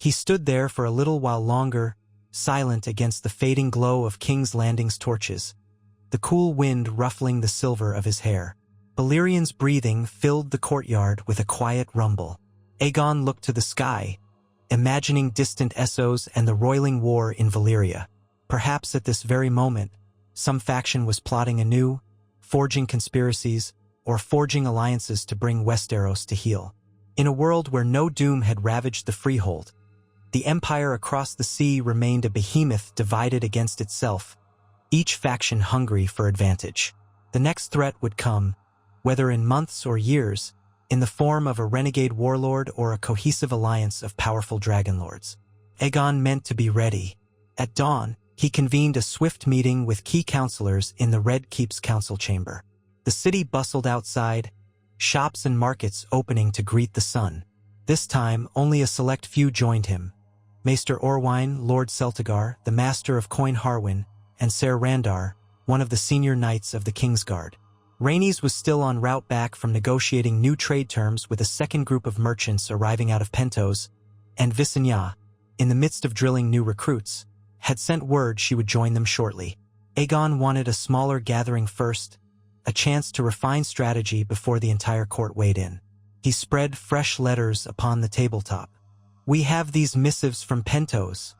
He stood there for a little while longer, silent against the fading glow of King's Landing's torches, the cool wind ruffling the silver of his hair. Valyrian's breathing filled the courtyard with a quiet rumble. Aegon looked to the sky, imagining distant Essos and the roiling war in Valyria. Perhaps at this very moment, some faction was plotting anew, forging conspiracies, or forging alliances to bring Westeros to heel. In a world where no doom had ravaged the freehold, the empire across the sea remained a behemoth divided against itself, each faction hungry for advantage. The next threat would come, whether in months or years, in the form of a renegade warlord or a cohesive alliance of powerful dragonlords. Aegon meant to be ready. At dawn, he convened a swift meeting with key counselors in the Red Keep's council chamber. The city bustled outside, shops and markets opening to greet the sun. This time, only a select few joined him. Maester Orwine, Lord Celtigar, the Master of Coin Harwyn, and Ser Randar, one of the senior knights of the Kingsguard. Rhaenys was still en route back from negotiating new trade terms with a second group of merchants arriving out of Pentos, and Visenya, in the midst of drilling new recruits, had sent word she would join them shortly. Aegon wanted a smaller gathering first, a chance to refine strategy before the entire court weighed in. He spread fresh letters upon the tabletop. "We have these missives from Pentos,"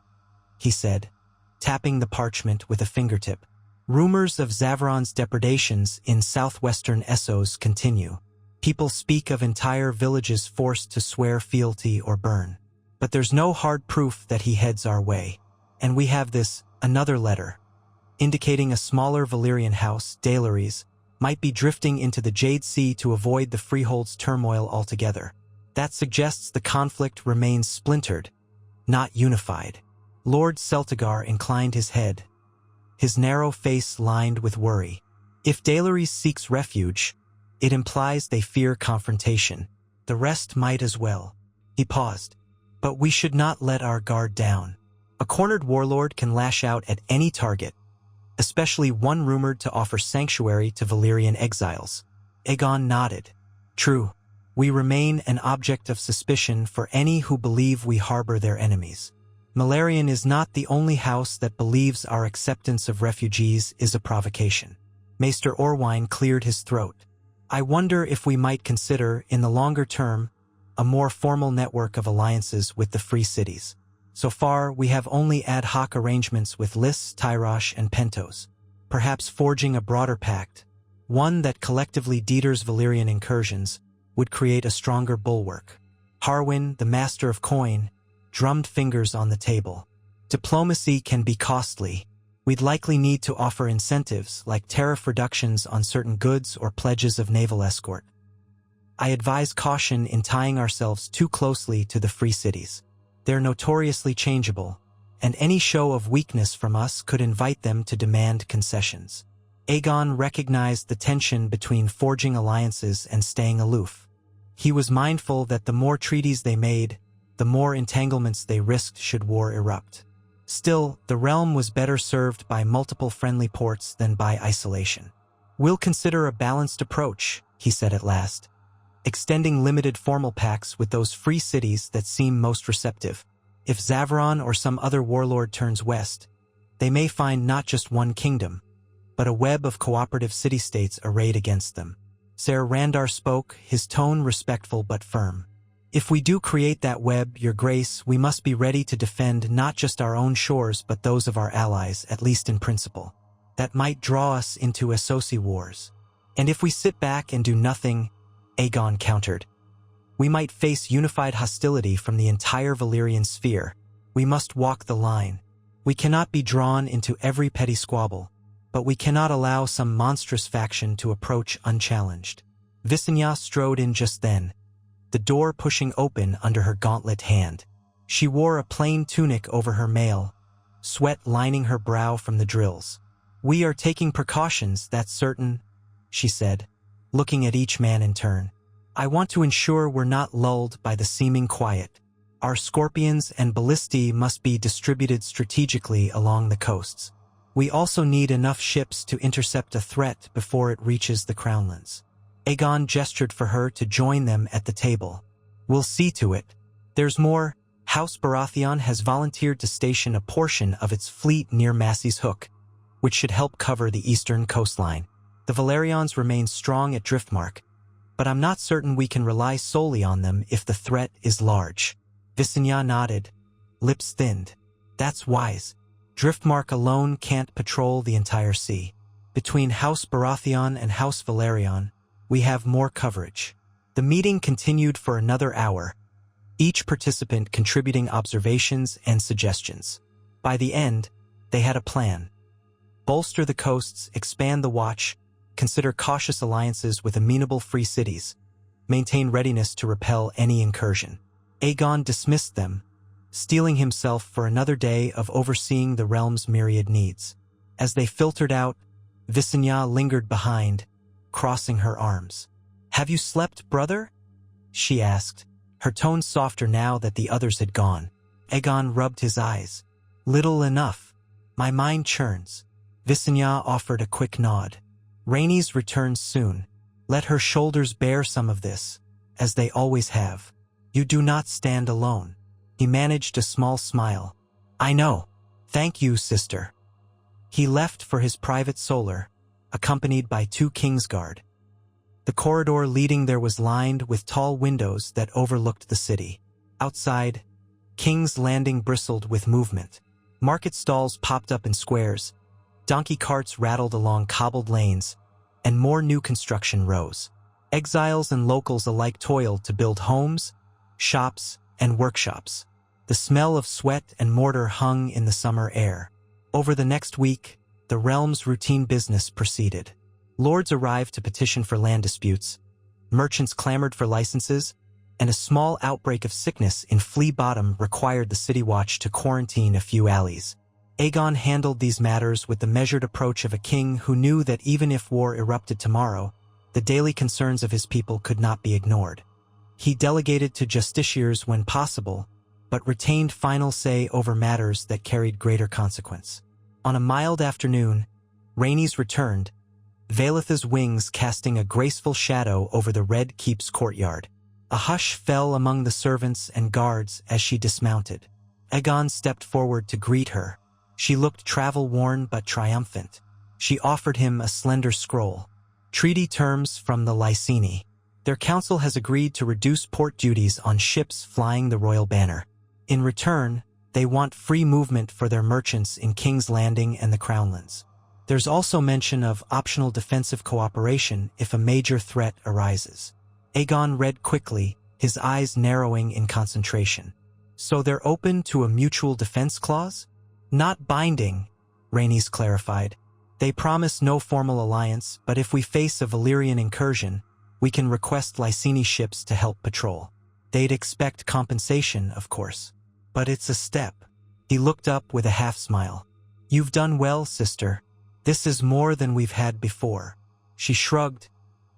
he said, tapping the parchment with a fingertip. "Rumors of Zavron's depredations in southwestern Essos continue. People speak of entire villages forced to swear fealty or burn. But there's no hard proof that he heads our way. And we have this, another letter, indicating a smaller Valyrian house, Daelerys, might be drifting into the Jade Sea to avoid the freehold's turmoil altogether. That suggests the conflict remains splintered, not unified." Lord Celtigar inclined his head, his narrow face lined with worry. "If Daelerys seeks refuge, it implies they fear confrontation. The rest might as well." He paused. "But we should not let our guard down. A cornered warlord can lash out at any target, especially one rumored to offer sanctuary to Valyrian exiles." Aegon nodded. "True. We remain an object of suspicion for any who believe we harbor their enemies. Malarian is not the only house that believes our acceptance of refugees is a provocation." Maester Orwine cleared his throat. "I wonder if we might consider, in the longer term, a more formal network of alliances with the free cities. So far, we have only ad hoc arrangements with Lys, Tyrosh, and Pentos. Perhaps forging a broader pact, one that collectively deters Valyrian incursions, would create a stronger bulwark." Harwyn, the master of coin, drummed fingers on the table. "Diplomacy can be costly. We'd likely need to offer incentives like tariff reductions on certain goods or pledges of naval escort. I advise caution in tying ourselves too closely to the free cities. They're notoriously changeable, and any show of weakness from us could invite them to demand concessions." Aegon recognized the tension between forging alliances and staying aloof. He was mindful that the more treaties they made, the more entanglements they risked should war erupt. Still, the realm was better served by multiple friendly ports than by isolation. "We'll consider a balanced approach," he said at last, "extending limited formal pacts with those free cities that seem most receptive. If Zavron or some other warlord turns west, they may find not just one kingdom, but a web of cooperative city-states arrayed against them." Ser Randar spoke, his tone respectful but firm. "If we do create that web, Your Grace, we must be ready to defend not just our own shores but those of our allies, at least in principle. That might draw us into Essosi wars. And if we sit back and do nothing," Aegon countered, "we might face unified hostility from the entire Valyrian sphere. We must walk the line. We cannot be drawn into every petty squabble, but we cannot allow some monstrous faction to approach unchallenged." Visenya strode in just then, the door pushing open under her gauntlet hand. She wore a plain tunic over her mail, sweat lining her brow from the drills. "We are taking precautions, that's certain," she said, looking at each man in turn. "I want to ensure we're not lulled by the seeming quiet. Our scorpions and ballistae must be distributed strategically along the coasts. We also need enough ships to intercept a threat before it reaches the Crownlands." Aegon gestured for her to join them at the table. "We'll see to it. There's more," House Baratheon has volunteered to station a portion of its fleet near Massey's Hook, which should help cover the eastern coastline. The Valyrians remain strong at Driftmark, but I'm not certain we can rely solely on them if the threat is large. Visenya nodded, lips thinned. That's wise. Driftmark alone can't patrol the entire sea. Between House Baratheon and House Valyrian, we have more coverage. The meeting continued for another hour, each participant contributing observations and suggestions. By the end, they had a plan. Bolster the coasts, expand the watch, consider cautious alliances with amenable free cities, maintain readiness to repel any incursion. Aegon dismissed them, steeling himself for another day of overseeing the realm's myriad needs. As they filtered out, Visenya lingered behind, crossing her arms. "Have you slept, brother?" she asked, her tone softer now that the others had gone. Aegon rubbed his eyes. "Little enough. My mind churns." Visenya offered a quick nod. "Rhaenys returns soon. Let her shoulders bear some of this, as they always have. You do not stand alone." He managed a small smile. "I know. Thank you, sister." He left for his private solar, accompanied by 2 Kingsguard. The corridor leading there was lined with tall windows that overlooked the city. Outside, King's Landing bristled with movement. Market stalls popped up in squares, donkey carts rattled along cobbled lanes, and more new construction rose. Exiles and locals alike toiled to build homes, shops, and workshops. The smell of sweat and mortar hung in the summer air. Over the next week, the realm's routine business proceeded. Lords arrived to petition for land disputes, merchants clamored for licenses, and a small outbreak of sickness in Flea Bottom required the City Watch to quarantine a few alleys. Aegon handled these matters with the measured approach of a king who knew that even if war erupted tomorrow, the daily concerns of his people could not be ignored. He delegated to justiciars when possible, but retained final say over matters that carried greater consequence. On a mild afternoon, Rhaenys returned, Vaelith's wings casting a graceful shadow over the Red Keep's courtyard. A hush fell among the servants and guards as she dismounted. Aegon stepped forward to greet her. She looked travel-worn but triumphant. She offered him a slender scroll. Treaty terms from the Lyseni. Their council has agreed to reduce port duties on ships flying the royal banner. In return, they want free movement for their merchants in King's Landing and the Crownlands. There's also mention of optional defensive cooperation if a major threat arises. Aegon read quickly, his eyes narrowing in concentration. So they're open to a mutual defense clause? Not binding, Rhaenys clarified. They promise no formal alliance, but if we face a Valyrian incursion, we can request Lyseni ships to help patrol. They'd expect compensation, of course. But it's a step. He looked up with a half-smile. You've done well, sister. This is more than we've had before. She shrugged,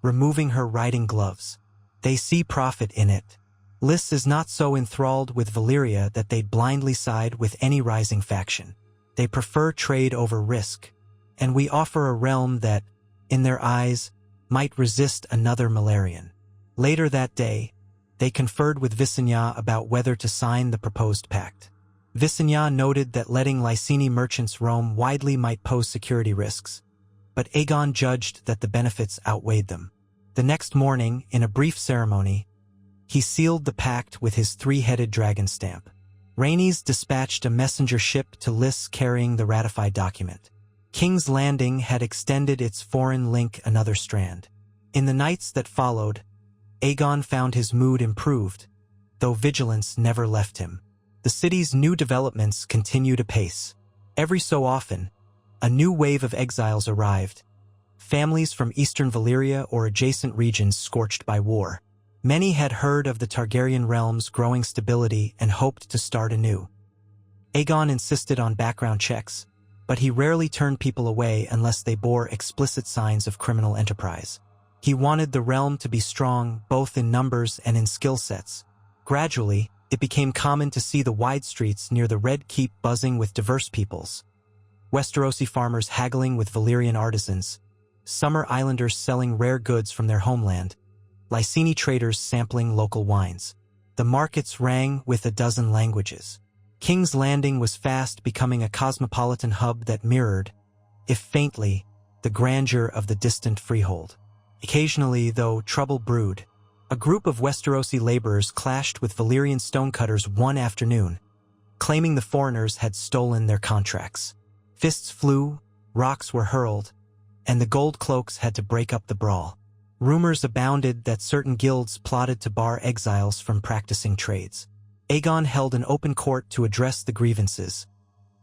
removing her riding gloves. They see profit in it. Lys is not so enthralled with Valyria that they'd blindly side with any rising faction. They prefer trade over risk, and we offer a realm that, in their eyes, might resist another Malarian. Later that day, they conferred with Visenya about whether to sign the proposed pact. Visenya noted that letting Lyseni merchants roam widely might pose security risks, but Aegon judged that the benefits outweighed them. The next morning, in a brief ceremony, he sealed the pact with his 3-headed dragon stamp. Rhaenys dispatched a messenger ship to Lys carrying the ratified document. King's Landing had extended its foreign link another strand. In the nights that followed, Aegon found his mood improved, though vigilance never left him. The city's new developments continued apace. Every so often, a new wave of exiles arrived, families from eastern Valyria or adjacent regions scorched by war. Many had heard of the Targaryen realm's growing stability and hoped to start anew. Aegon insisted on background checks, but he rarely turned people away unless they bore explicit signs of criminal enterprise. He wanted the realm to be strong both in numbers and in skill sets. Gradually, it became common to see the wide streets near the Red Keep buzzing with diverse peoples. Westerosi farmers haggling with Valyrian artisans, Summer Islanders selling rare goods from their homeland, Lyseni traders sampling local wines. The markets rang with a dozen languages. King's Landing was fast becoming a cosmopolitan hub that mirrored, if faintly, the grandeur of the distant freehold. Occasionally, though, trouble brewed. A group of Westerosi laborers clashed with Valyrian stonecutters one afternoon, claiming the foreigners had stolen their contracts. Fists flew, rocks were hurled, and the gold cloaks had to break up the brawl. Rumors abounded that certain guilds plotted to bar exiles from practicing trades. Aegon held an open court to address the grievances,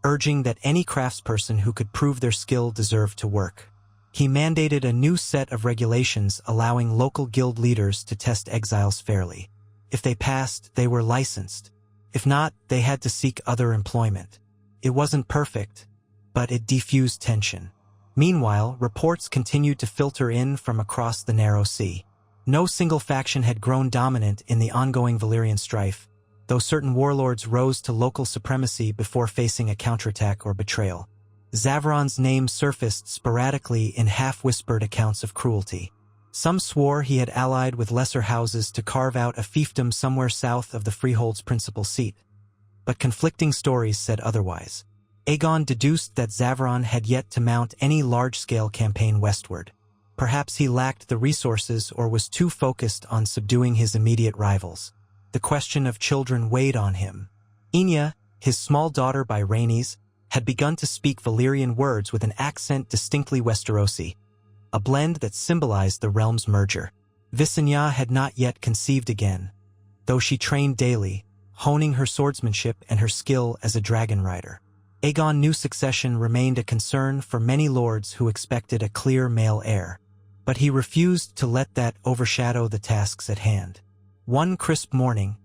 urging that any craftsperson who could prove their skill deserved to work. He mandated a new set of regulations allowing local guild leaders to test exiles fairly. If they passed, they were licensed. If not, they had to seek other employment. It wasn't perfect, but it defused tension. Meanwhile, reports continued to filter in from across the narrow sea. No single faction had grown dominant in the ongoing Valyrian strife, though certain warlords rose to local supremacy before facing a counterattack or betrayal. Zavron's name surfaced sporadically in half-whispered accounts of cruelty. Some swore he had allied with lesser houses to carve out a fiefdom somewhere south of the freehold's principal seat. But conflicting stories said otherwise. Aegon deduced that Zavron had yet to mount any large-scale campaign westward. Perhaps he lacked the resources or was too focused on subduing his immediate rivals. The question of children weighed on him. Enya, his small daughter by Rhaenys, had begun to speak Valyrian words with an accent distinctly Westerosi, a blend that symbolized the realm's merger. Visenya had not yet conceived again, though she trained daily, honing her swordsmanship and her skill as a dragon rider. Aegon knew succession remained a concern for many lords who expected a clear male heir, but he refused to let that overshadow the tasks at hand. One crisp morning,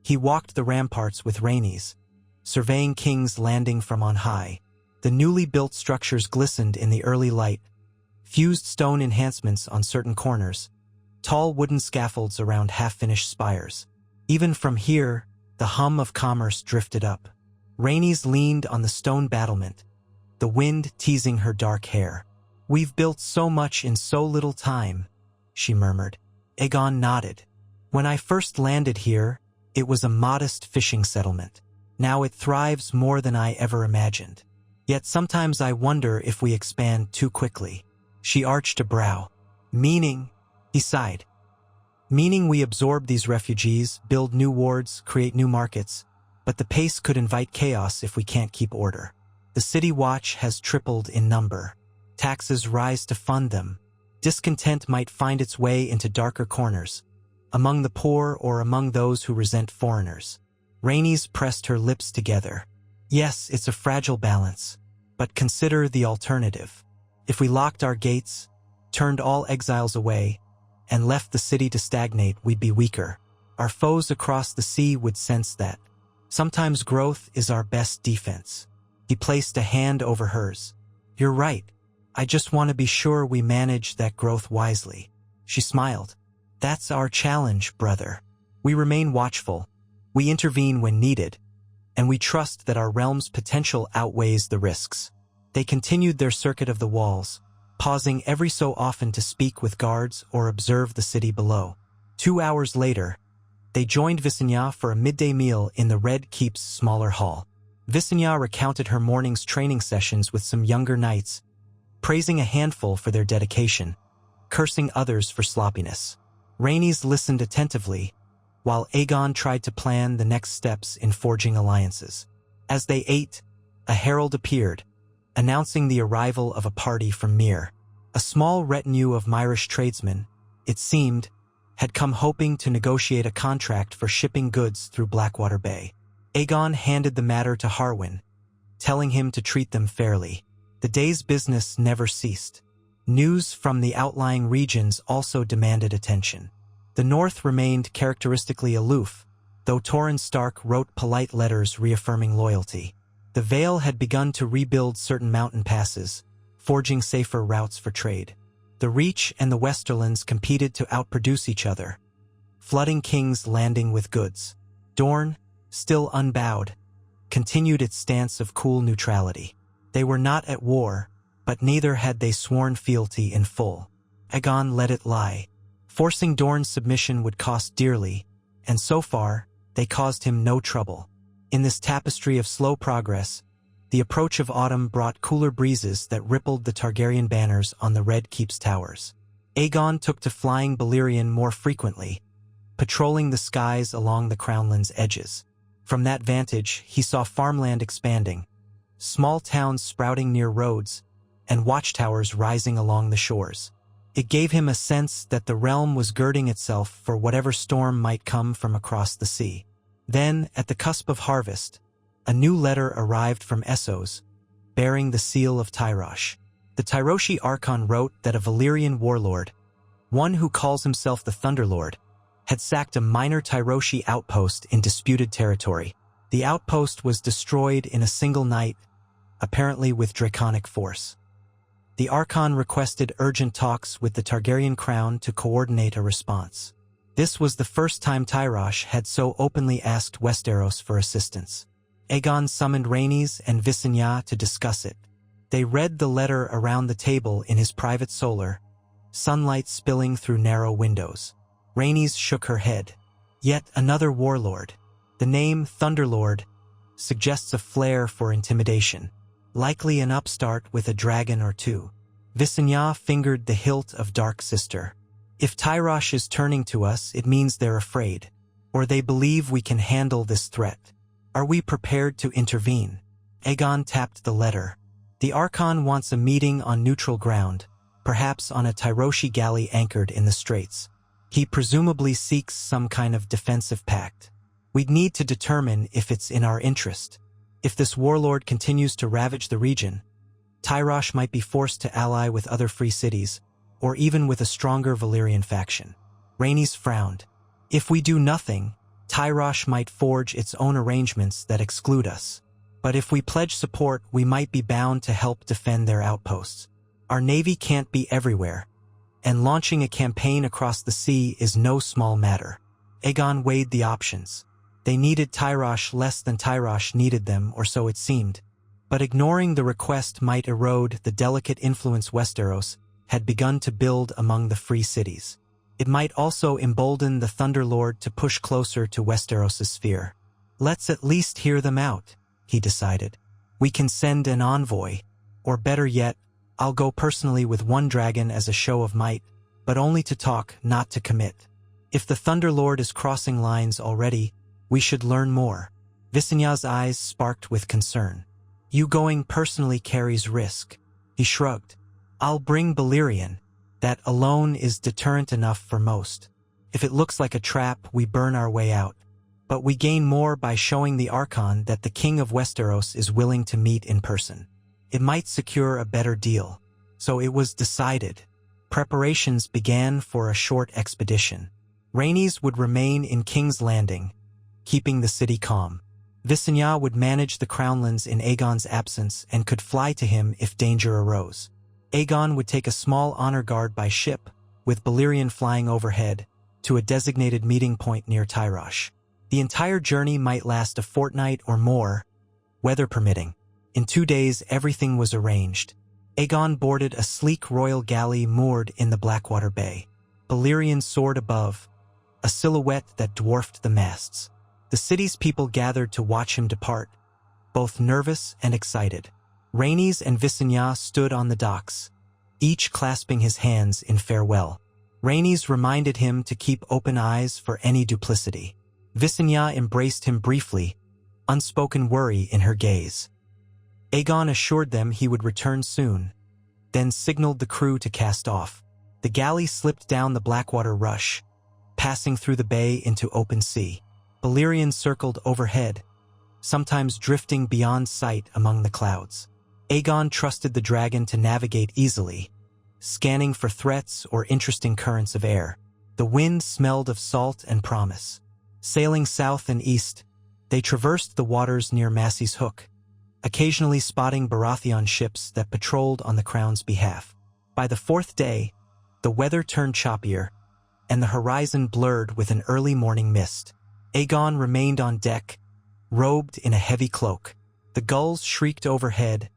he walked the ramparts with Rhaenys, surveying King's Landing from on high. The newly built structures glistened in the early light, fused stone enhancements on certain corners, tall wooden scaffolds around half-finished spires. Even from here, the hum of commerce drifted up. Rhaenys leaned on the stone battlement, the wind teasing her dark hair. "We've built so much in so little time," she murmured. Aegon nodded. "When I first landed here, it was a modest fishing settlement. Now it thrives more than I ever imagined. Yet sometimes I wonder if we expand too quickly." She arched a brow. "Meaning," he sighed. "Meaning we absorb these refugees, build new wards, create new markets, but the pace could invite chaos if we can't keep order. The city watch has tripled in number. Taxes rise to fund them. Discontent might find its way into darker corners, among the poor or among those who resent foreigners." Rhaenys pressed her lips together. "Yes, it's a fragile balance, but consider the alternative. If we locked our gates, turned all exiles away, and left the city to stagnate, we'd be weaker. Our foes across the sea would sense that. Sometimes growth is our best defense." He placed a hand over hers. "You're right. I just want to be sure we manage that growth wisely." She smiled. "That's our challenge, brother. We remain watchful. We intervene when needed, and we trust that our realm's potential outweighs the risks." They continued their circuit of the walls, pausing every so often to speak with guards or observe the city below. 2 hours later, they joined Visenya for a midday meal in the Red Keep's smaller hall. Visenya recounted her morning's training sessions with some younger knights, praising a handful for their dedication, cursing others for sloppiness. Rhaenys listened attentively, while Aegon tried to plan the next steps in forging alliances. As they ate, a herald appeared, announcing the arrival of a party from Myr. A small retinue of Myrish tradesmen, it seemed, had come hoping to negotiate a contract for shipping goods through Blackwater Bay. Aegon handed the matter to Harwin, telling him to treat them fairly. The day's business never ceased. News from the outlying regions also demanded attention. The North remained characteristically aloof, though Torrhen Stark wrote polite letters reaffirming loyalty. The Vale had begun to rebuild certain mountain passes, forging safer routes for trade. The Reach and the Westerlands competed to outproduce each other, flooding King's Landing with goods. Dorne, still unbowed, continued its stance of cool neutrality. They were not at war, but neither had they sworn fealty in full. Aegon let it lie. Forcing Dorne's submission would cost dearly, and so far, they caused him no trouble. In this tapestry of slow progress, the approach of autumn brought cooler breezes that rippled the Targaryen banners on the Red Keep's towers. Aegon took to flying Valyrian more frequently, patrolling the skies along the Crownland's edges. From that vantage, he saw farmland expanding, small towns sprouting near roads, and watchtowers rising along the shores. It gave him a sense that the realm was girding itself for whatever storm might come from across the sea. Then, at the cusp of harvest, a new letter arrived from Essos, bearing the seal of Tyrosh. The Tyroshi Archon wrote that a Valyrian warlord, one who calls himself the Thunderlord, had sacked a minor Tyroshi outpost in disputed territory. The outpost was destroyed in a single night, apparently with draconic force. The Archon requested urgent talks with the Targaryen crown to coordinate a response. This was the first time Tyrosh had so openly asked Westeros for assistance. Aegon summoned Rhaenys and Visenya to discuss it. They read the letter around the table in his private solar, sunlight spilling through narrow windows. Rhaenys shook her head. Yet another warlord. The name Thunderlord suggests a flair for intimidation, likely an upstart with a dragon or two. Visenya fingered the hilt of Dark Sister. If Tyrosh is turning to us, it means they're afraid, or they believe we can handle this threat. Are we prepared to intervene? Aegon tapped the letter. The Archon wants a meeting on neutral ground, perhaps on a Tyroshi galley anchored in the straits. He presumably seeks some kind of defensive pact. We'd need to determine if it's in our interest. If this warlord continues to ravage the region, Tyrosh might be forced to ally with other free cities, or even with a stronger Valyrian faction. Rhaenys frowned. If we do nothing, Tyrosh might forge its own arrangements that exclude us. But if we pledge support, we might be bound to help defend their outposts. Our navy can't be everywhere, and launching a campaign across the sea is no small matter. Aegon weighed the options. They needed Tyrosh less than Tyrosh needed them, or so it seemed. But ignoring the request might erode the delicate influence Westeros had begun to build among the free cities. It might also embolden the Thunderlord to push closer to Westeros' sphere. Let's at least hear them out, he decided. We can send an envoy, or better yet, I'll go personally with one dragon as a show of might, but only to talk, not to commit. If the Thunderlord is crossing lines already, we should learn more. Visenya's eyes sparked with concern. You going personally carries risk. He shrugged. I'll bring Valyrian. That alone is deterrent enough for most. If it looks like a trap, we burn our way out. But we gain more by showing the Archon that the King of Westeros is willing to meet in person. It might secure a better deal. So it was decided. Preparations began for a short expedition. Rhaenys would remain in King's Landing, keeping the city calm. Visenya would manage the Crownlands in Aegon's absence and could fly to him if danger arose. Aegon would take a small honor guard by ship, with Valyrian flying overhead, to a designated meeting point near Tyrosh. The entire journey might last a fortnight or more, weather permitting. In 2 days, everything was arranged. Aegon boarded a sleek royal galley moored in the Blackwater Bay. Valyrian soared above, a silhouette that dwarfed the masts. The city's people gathered to watch him depart, both nervous and excited. Rhaenys and Visenya stood on the docks, each clasping his hands in farewell. Rhaenys reminded him to keep open eyes for any duplicity. Visenya embraced him briefly, unspoken worry in her gaze. Aegon assured them he would return soon, then signaled the crew to cast off. The galley slipped down the Blackwater Rush, passing through the bay into open sea. Valyrian circled overhead, sometimes drifting beyond sight among the clouds. Aegon trusted the dragon to navigate easily, scanning for threats or interesting currents of air. The wind smelled of salt and promise. Sailing south and east, they traversed the waters near Massey's Hook, occasionally spotting Baratheon ships that patrolled on the Crown's behalf. By the 4th day, the weather turned choppier, and the horizon blurred with an early morning mist. Aegon remained on deck, robed in a heavy cloak. The gulls shrieked overhead,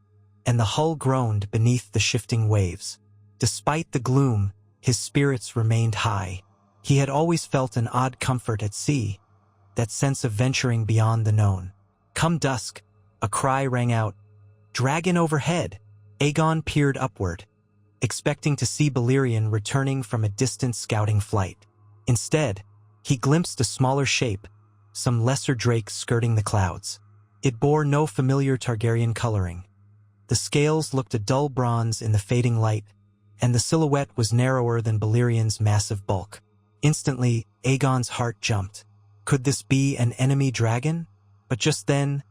and the hull groaned beneath the shifting waves. Despite the gloom, his spirits remained high. He had always felt an odd comfort at sea, that sense of venturing beyond the known. Come dusk, a cry rang out. Dragon overhead! Aegon peered upward, expecting to see Valyrian returning from a distant scouting flight. Instead, he glimpsed a smaller shape, some lesser drake skirting the clouds. It bore no familiar Targaryen coloring. The scales looked a dull bronze in the fading light, and the silhouette was narrower than Valyrian's massive bulk. Instantly, Aegon's heart jumped. Could this be an enemy dragon? But just then,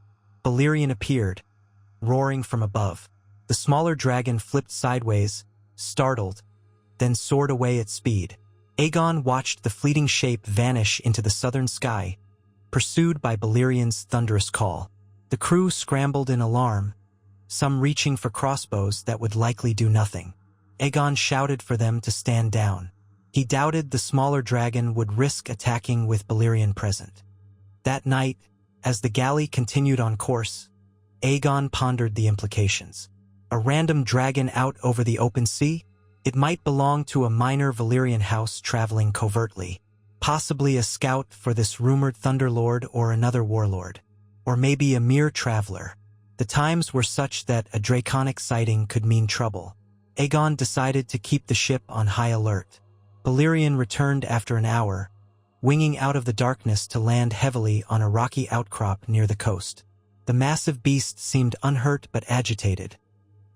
Valyrian appeared, roaring from above. The smaller dragon flipped sideways, startled, then soared away at speed. Aegon watched the fleeting shape vanish into the southern sky, pursued by Valyrian's thunderous call. The crew scrambled in alarm, some reaching for crossbows that would likely do nothing. Aegon shouted for them to stand down. He doubted the smaller dragon would risk attacking with Valyrian present. That night, as the galley continued on course, Aegon pondered the implications. A random dragon out over the open sea? It might belong to a minor Valyrian house traveling covertly, possibly a scout for this rumored Thunderlord or another warlord, or maybe a mere traveler. The times were such that a draconic sighting could mean trouble. Aegon decided to keep the ship on high alert. Valyrian returned after an hour, winging out of the darkness to land heavily on a rocky outcrop near the coast. The massive beast seemed unhurt but agitated,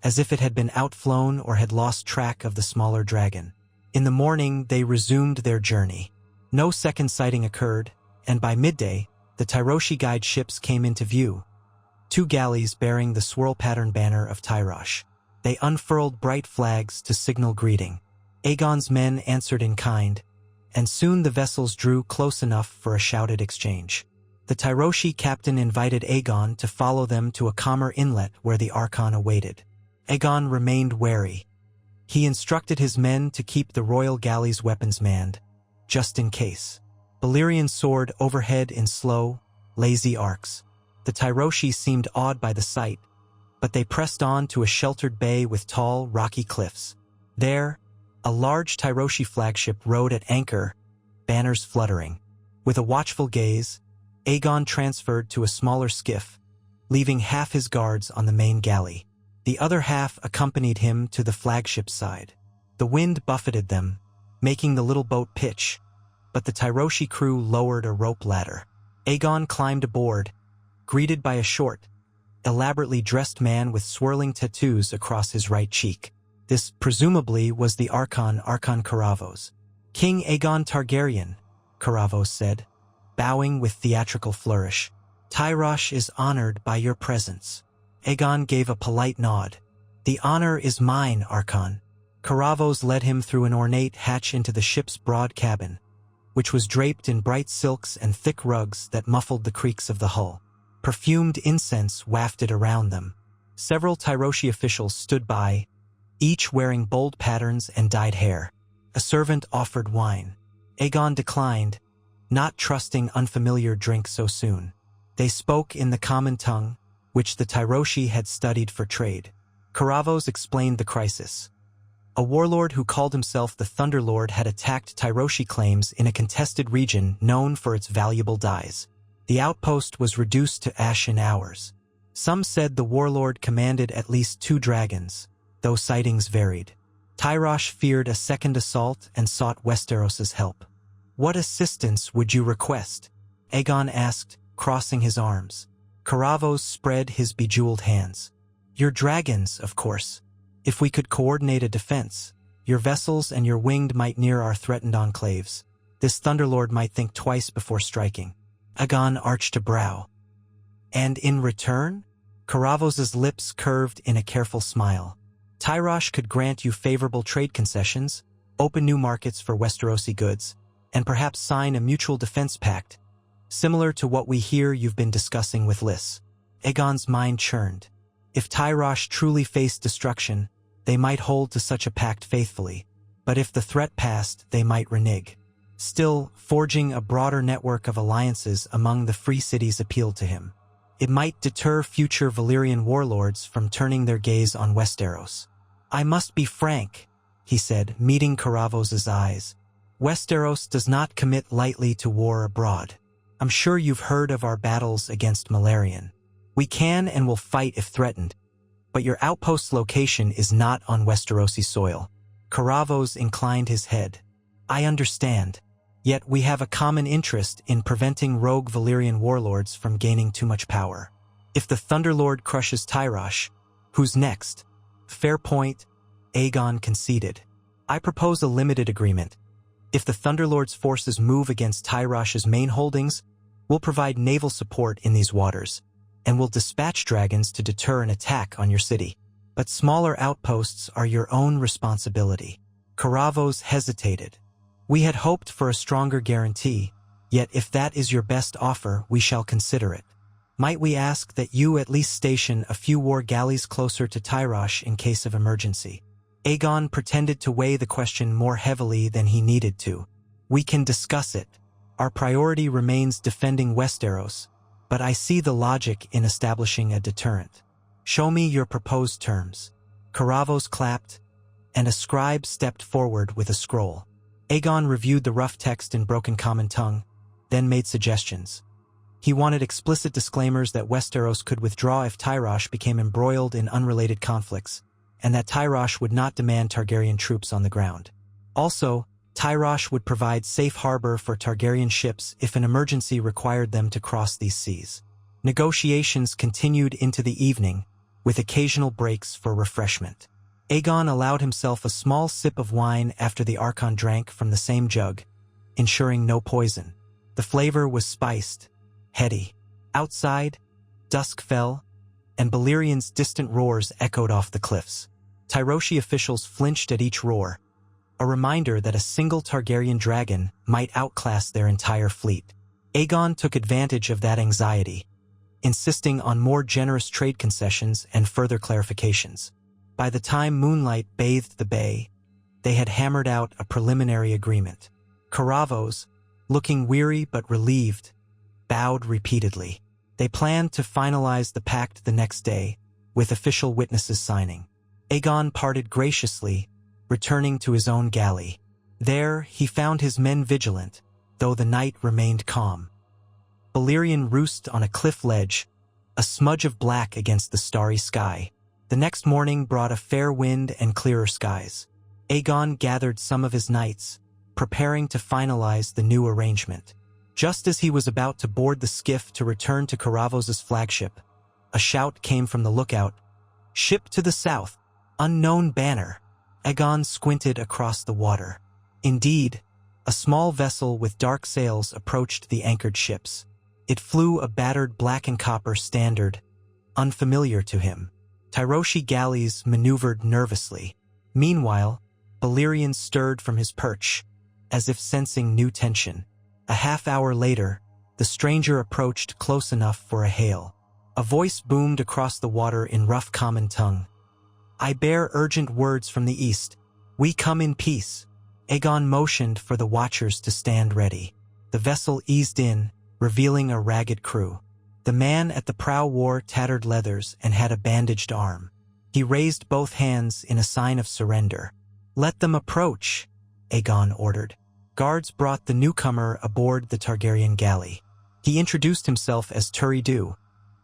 as if it had been outflown or had lost track of the smaller dragon. In the morning, they resumed their journey. No second sighting occurred, and by midday, the Tyroshi guide ships came into view, 2 galleys bearing the swirl-pattern banner of Tyrosh. They unfurled bright flags to signal greeting. Aegon's men answered in kind, and soon the vessels drew close enough for a shouted exchange. The Tyroshi captain invited Aegon to follow them to a calmer inlet where the Archon awaited. Aegon remained wary. He instructed his men to keep the royal galley's weapons manned, just in case. Valyrian soared overhead in slow, lazy arcs. The Tyroshi seemed awed by the sight, but they pressed on to a sheltered bay with tall, rocky cliffs. There, a large Tyroshi flagship rode at anchor, banners fluttering. With a watchful gaze, Aegon transferred to a smaller skiff, leaving half his guards on the main galley. The other half accompanied him to the flagship's side. The wind buffeted them, making the little boat pitch, but the Tyroshi crew lowered a rope ladder. Aegon climbed aboard, greeted by a short, elaborately dressed man with swirling tattoos across his right cheek. This, presumably, was the Archon Caravos. "King Aegon Targaryen," Caravos said, bowing with theatrical flourish. "Tyrosh is honored by your presence." Aegon gave a polite nod. "The honor is mine, Archon." Caravos led him through an ornate hatch into the ship's broad cabin, which was draped in bright silks and thick rugs that muffled the creaks of the hull. Perfumed incense wafted around them. Several Tyroshi officials stood by, each wearing bold patterns and dyed hair. A servant offered wine. Aegon declined, not trusting unfamiliar drink so soon. They spoke in the common tongue, which the Tyroshi had studied for trade. Caravos explained the crisis. A warlord who called himself the Thunderlord had attacked Tyroshi claims in a contested region known for its valuable dyes. The outpost was reduced to ash in hours. Some said the warlord commanded at least 2 dragons, though sightings varied. Tyrosh feared a second assault and sought Westeros's help. "What assistance would you request?" Aegon asked, crossing his arms. Caravos spread his bejeweled hands. "Your dragons, of course. If we could coordinate a defense, your vessels and your winged might near our threatened enclaves. This Thunderlord might think twice before striking." Aegon arched a brow. "And in return?" Caravos's lips curved in a careful smile. "Tyrosh could grant you favorable trade concessions, open new markets for Westerosi goods, and perhaps sign a mutual defense pact, similar to what we hear you've been discussing with Lys." Aegon's mind churned. If Tyrosh truly faced destruction, they might hold to such a pact faithfully, but if the threat passed, they might renege. Still, forging a broader network of alliances among the free cities appealed to him. It might deter future Valyrian warlords from turning their gaze on Westeros. "I must be frank," he said, meeting Caravos's eyes. "Westeros does not commit lightly to war abroad. I'm sure you've heard of our battles against Valyrian. We can and will fight if threatened, but your outpost's location is not on Westerosi soil. Caravos inclined his head. I understand. Yet we have a common interest in preventing rogue Valyrian warlords from gaining too much power. If the Thunderlord crushes Tyrosh, who's next? Fair point, Aegon conceded. I propose a limited agreement. If the Thunderlord's forces move against Tyrosh's main holdings, we'll provide naval support in these waters, and we'll dispatch dragons to deter an attack on your city. But smaller outposts are your own responsibility. Caravos hesitated. We had hoped for a stronger guarantee, yet if that is your best offer, we shall consider it. Might we ask that you at least station a few war galleys closer to Tyrosh in case of emergency? Aegon pretended to weigh the question more heavily than he needed to. We can discuss it. Our priority remains defending Westeros, but I see the logic in establishing a deterrent. Show me your proposed terms. Caravos clapped, and a scribe stepped forward with a scroll. Aegon reviewed the rough text in broken common tongue, then made suggestions. He wanted explicit disclaimers that Westeros could withdraw if Tyrosh became embroiled in unrelated conflicts, and that Tyrosh would not demand Targaryen troops on the ground. Also, Tyrosh would provide safe harbor for Targaryen ships if an emergency required them to cross these seas. Negotiations continued into the evening, with occasional breaks for refreshment. Aegon allowed himself a small sip of wine after the Archon drank from the same jug, ensuring no poison. The flavor was spiced, heady. Outside, dusk fell, and Valyrian's distant roars echoed off the cliffs. Tyroshi officials flinched at each roar, a reminder that a single Targaryen dragon might outclass their entire fleet. Aegon took advantage of that anxiety, insisting on more generous trade concessions and further clarifications. By the time moonlight bathed the bay, they had hammered out a preliminary agreement. Caravos, looking weary but relieved, bowed repeatedly. They planned to finalize the pact the next day, with official witnesses signing. Aegon parted graciously, returning to his own galley. There, he found his men vigilant, though the night remained calm. Valyrian roost on a cliff ledge, a smudge of black against the starry sky. The next morning brought a fair wind and clearer skies. Aegon gathered some of his knights, preparing to finalize the new arrangement. Just as he was about to board the skiff to return to Caravos' flagship, a shout came from the lookout. "Ship to the south! Unknown banner!" Aegon squinted across the water. Indeed, a small vessel with dark sails approached the anchored ships. It flew a battered black and copper standard, unfamiliar to him. Tyroshi galleys maneuvered nervously. Meanwhile, Valyrian stirred from his perch, as if sensing new tension. A half-hour later, the stranger approached close enough for a hail. A voice boomed across the water in rough common tongue. "I bear urgent words from the east. We come in peace." Aegon motioned for the watchers to stand ready. The vessel eased in, revealing a ragged crew. The man at the prow wore tattered leathers and had a bandaged arm. He raised both hands in a sign of surrender. "Let them approach," Aegon ordered. Guards brought the newcomer aboard the Targaryen galley. He introduced himself as Turidu,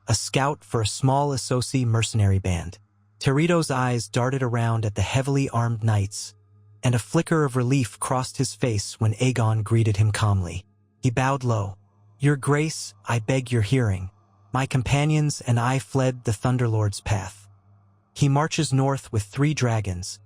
a scout for a small Essosi mercenary band. Terido's eyes darted around at the heavily armed knights, and a flicker of relief crossed his face when Aegon greeted him calmly. He bowed low. "Your Grace, I beg your hearing. My companions and I fled the Thunderlord's path. He marches north with 3 dragons,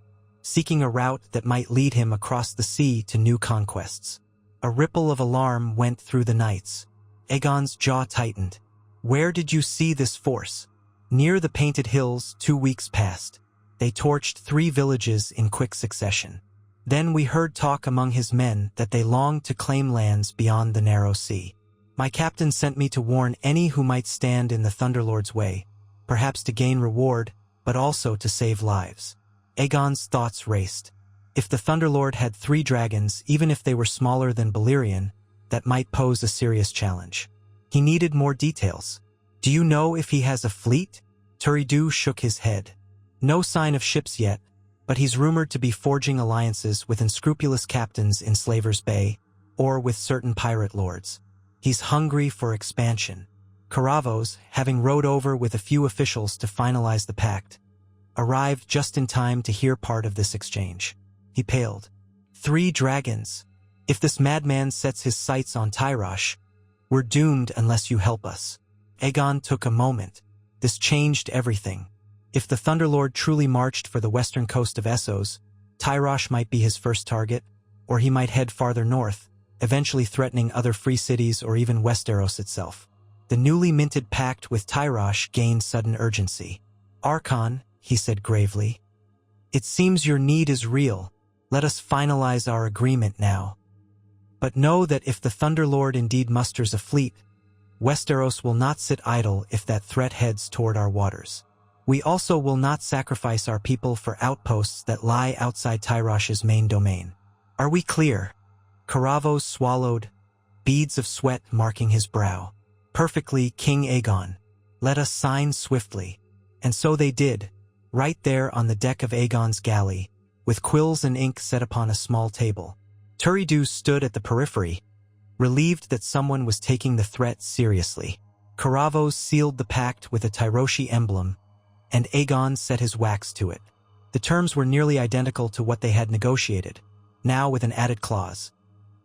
seeking a route that might lead him across the sea to new conquests." A ripple of alarm went through the knights. Aegon's jaw tightened. "Where did you see this force?" "Near the Painted Hills 2 weeks past. They torched 3 villages in quick succession. Then we heard talk among his men that they longed to claim lands beyond the narrow sea. My captain sent me to warn any who might stand in the Thunderlord's way, perhaps to gain reward, but also to save lives." Aegon's thoughts raced. If the Thunderlord had 3 dragons, even if they were smaller than Valyrian, that might pose a serious challenge. He needed more details. "Do you know if he has a fleet?" Turidu shook his head. "No sign of ships yet, but he's rumored to be forging alliances with unscrupulous captains in Slaver's Bay, or with certain pirate lords. He's hungry for expansion. Caravos, having rode over with a few officials to finalize the pact, arrived just in time to hear part of this exchange. He paled. 3 dragons. If this madman sets his sights on Tyrosh, we're doomed unless you help us. Aegon took a moment. This changed everything. If the Thunderlord truly marched for the western coast of Essos, Tyrosh might be his first target, or he might head farther north, eventually threatening other free cities or even Westeros itself. The newly minted pact with Tyrosh gained sudden urgency. Archon, he said gravely, it seems your need is real. Let us finalize our agreement now. But know that if the Thunderlord indeed musters a fleet, Westeros will not sit idle if that threat heads toward our waters. We also will not sacrifice our people for outposts that lie outside Tyrosh's main domain. Are we clear? Caravos swallowed, beads of sweat marking his brow. Perfectly, King Aegon. Let us sign swiftly. And so they did, right there on the deck of Aegon's galley, with quills and ink set upon a small table. Turidu stood at the periphery, relieved that someone was taking the threat seriously. Caravos sealed the pact with a Tyroshi emblem, and Aegon set his wax to it. The terms were nearly identical to what they had negotiated, now with an added clause.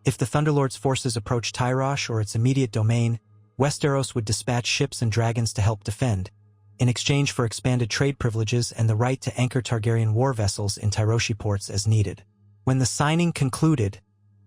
If the Thunderlord's forces approached Tyrosh or its immediate domain, Westeros would dispatch ships and dragons to help defend, in exchange for expanded trade privileges and the right to anchor Targaryen war vessels in Tyroshi ports as needed. When the signing concluded,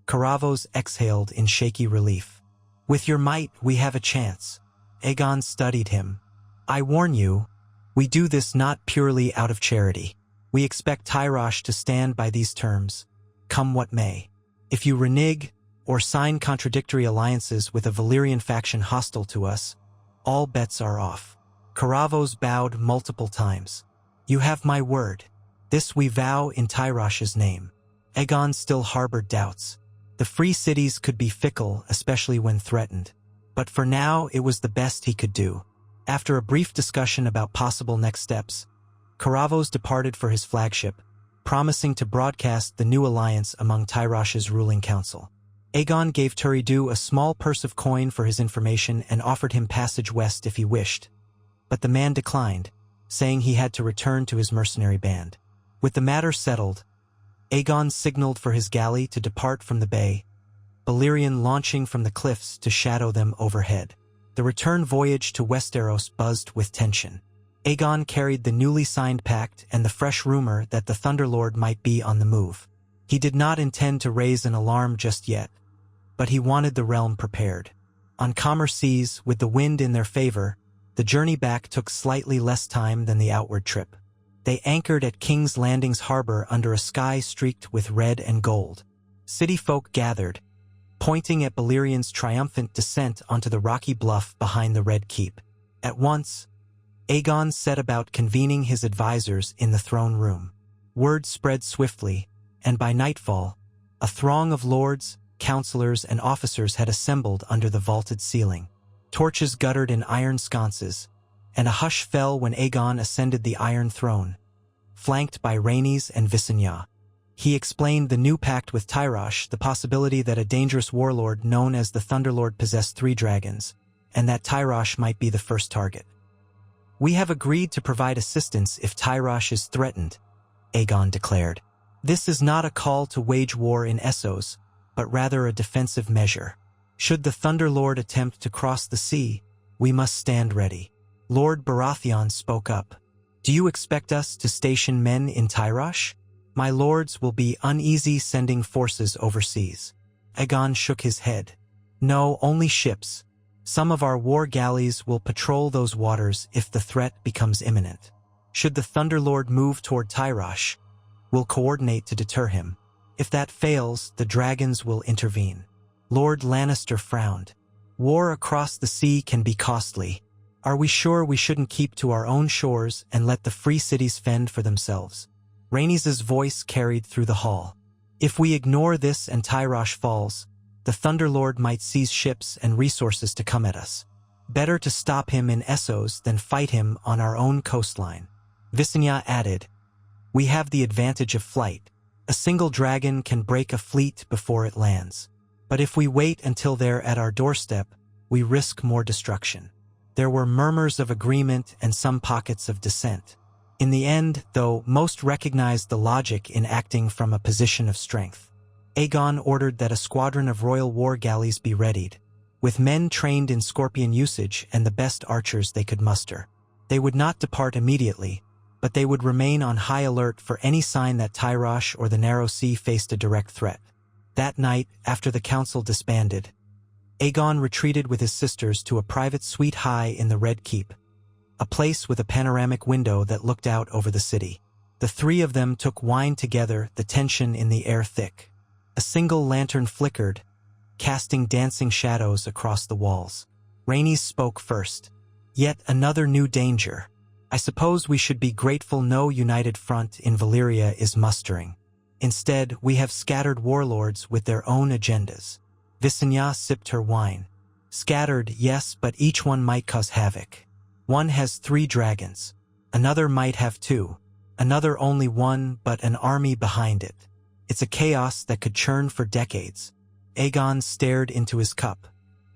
Caravos exhaled in shaky relief. With your might, we have a chance. Aegon studied him. I warn you, we do this not purely out of charity. We expect Tyrosh to stand by these terms, come what may. If you renege or sign contradictory alliances with a Valyrian faction hostile to us, all bets are off. Caravos bowed multiple times. You have my word. This we vow in Tyrosh's name. Aegon still harbored doubts. The free cities could be fickle, especially when threatened. But for now, it was the best he could do. After a brief discussion about possible next steps, Caravos departed for his flagship, promising to broadcast the new alliance among Tyrosh's ruling council. Aegon gave Turidu a small purse of coin for his information and offered him passage west if he wished. But the man declined, saying he had to return to his mercenary band. With the matter settled, Aegon signaled for his galley to depart from the bay, Valyrian launching from the cliffs to shadow them overhead. The return voyage to Westeros buzzed with tension. Aegon carried the newly signed pact and the fresh rumor that the Thunderlord might be on the move. He did not intend to raise an alarm just yet, but he wanted the realm prepared. On calmer seas, with the wind in their favor, the journey back took slightly less time than the outward trip. They anchored at King's Landing's harbor under a sky streaked with red and gold. City folk gathered, pointing at Balerian's triumphant descent onto the rocky bluff behind the Red Keep. At once, Aegon set about convening his advisors in the throne room. Word spread swiftly, and by nightfall, a throng of lords, counselors, and officers had assembled under the vaulted ceiling. Torches guttered in iron sconces, and a hush fell when Aegon ascended the Iron Throne, flanked by Rhaenys and Visenya. He explained the new pact with Tyrosh, the possibility that a dangerous warlord known as the Thunderlord possessed 3 dragons, and that Tyrosh might be the first target. We have agreed to provide assistance if Tyrosh is threatened, Aegon declared. This is not a call to wage war in Essos, but rather a defensive measure. Should the Thunderlord attempt to cross the sea, we must stand ready. Lord Baratheon spoke up. Do you expect us to station men in Tyrosh? My lords will be uneasy sending forces overseas. Aegon shook his head. No, only ships. Some of our war galleys will patrol those waters if the threat becomes imminent. Should the Thunderlord move toward Tyrosh, we'll coordinate to deter him. If that fails, the dragons will intervene. Lord Lannister frowned. War across the sea can be costly. Are we sure we shouldn't keep to our own shores and let the free cities fend for themselves? Rhaenys' voice carried through the hall. If we ignore this and Tyrosh falls, the Thunderlord might seize ships and resources to come at us. Better to stop him in Essos than fight him on our own coastline. Visenya added, we have the advantage of flight. A single dragon can break a fleet before it lands. But if we wait until they're at our doorstep, we risk more destruction. There were murmurs of agreement and some pockets of dissent. In the end, though, most recognized the logic in acting from a position of strength. Aegon ordered that a squadron of royal war galleys be readied, with men trained in scorpion usage and the best archers they could muster. They would not depart immediately, but they would remain on high alert for any sign that Tyrosh or the Narrow Sea faced a direct threat. That night, after the council disbanded, Aegon retreated with his sisters to a private suite high in the Red Keep, a place with a panoramic window that looked out over the city. The three of them took wine together, the tension in the air thick. A single lantern flickered, casting dancing shadows across the walls. Rhaenys spoke first. Yet another new danger. I suppose we should be grateful no united front in Valyria is mustering. Instead, we have scattered warlords with their own agendas. Visenya sipped her wine. Scattered, yes, but each one might cause havoc. One has 3 dragons. Another might have 2. Another only 1, but an army behind it. It's a chaos that could churn for decades. Aegon stared into his cup.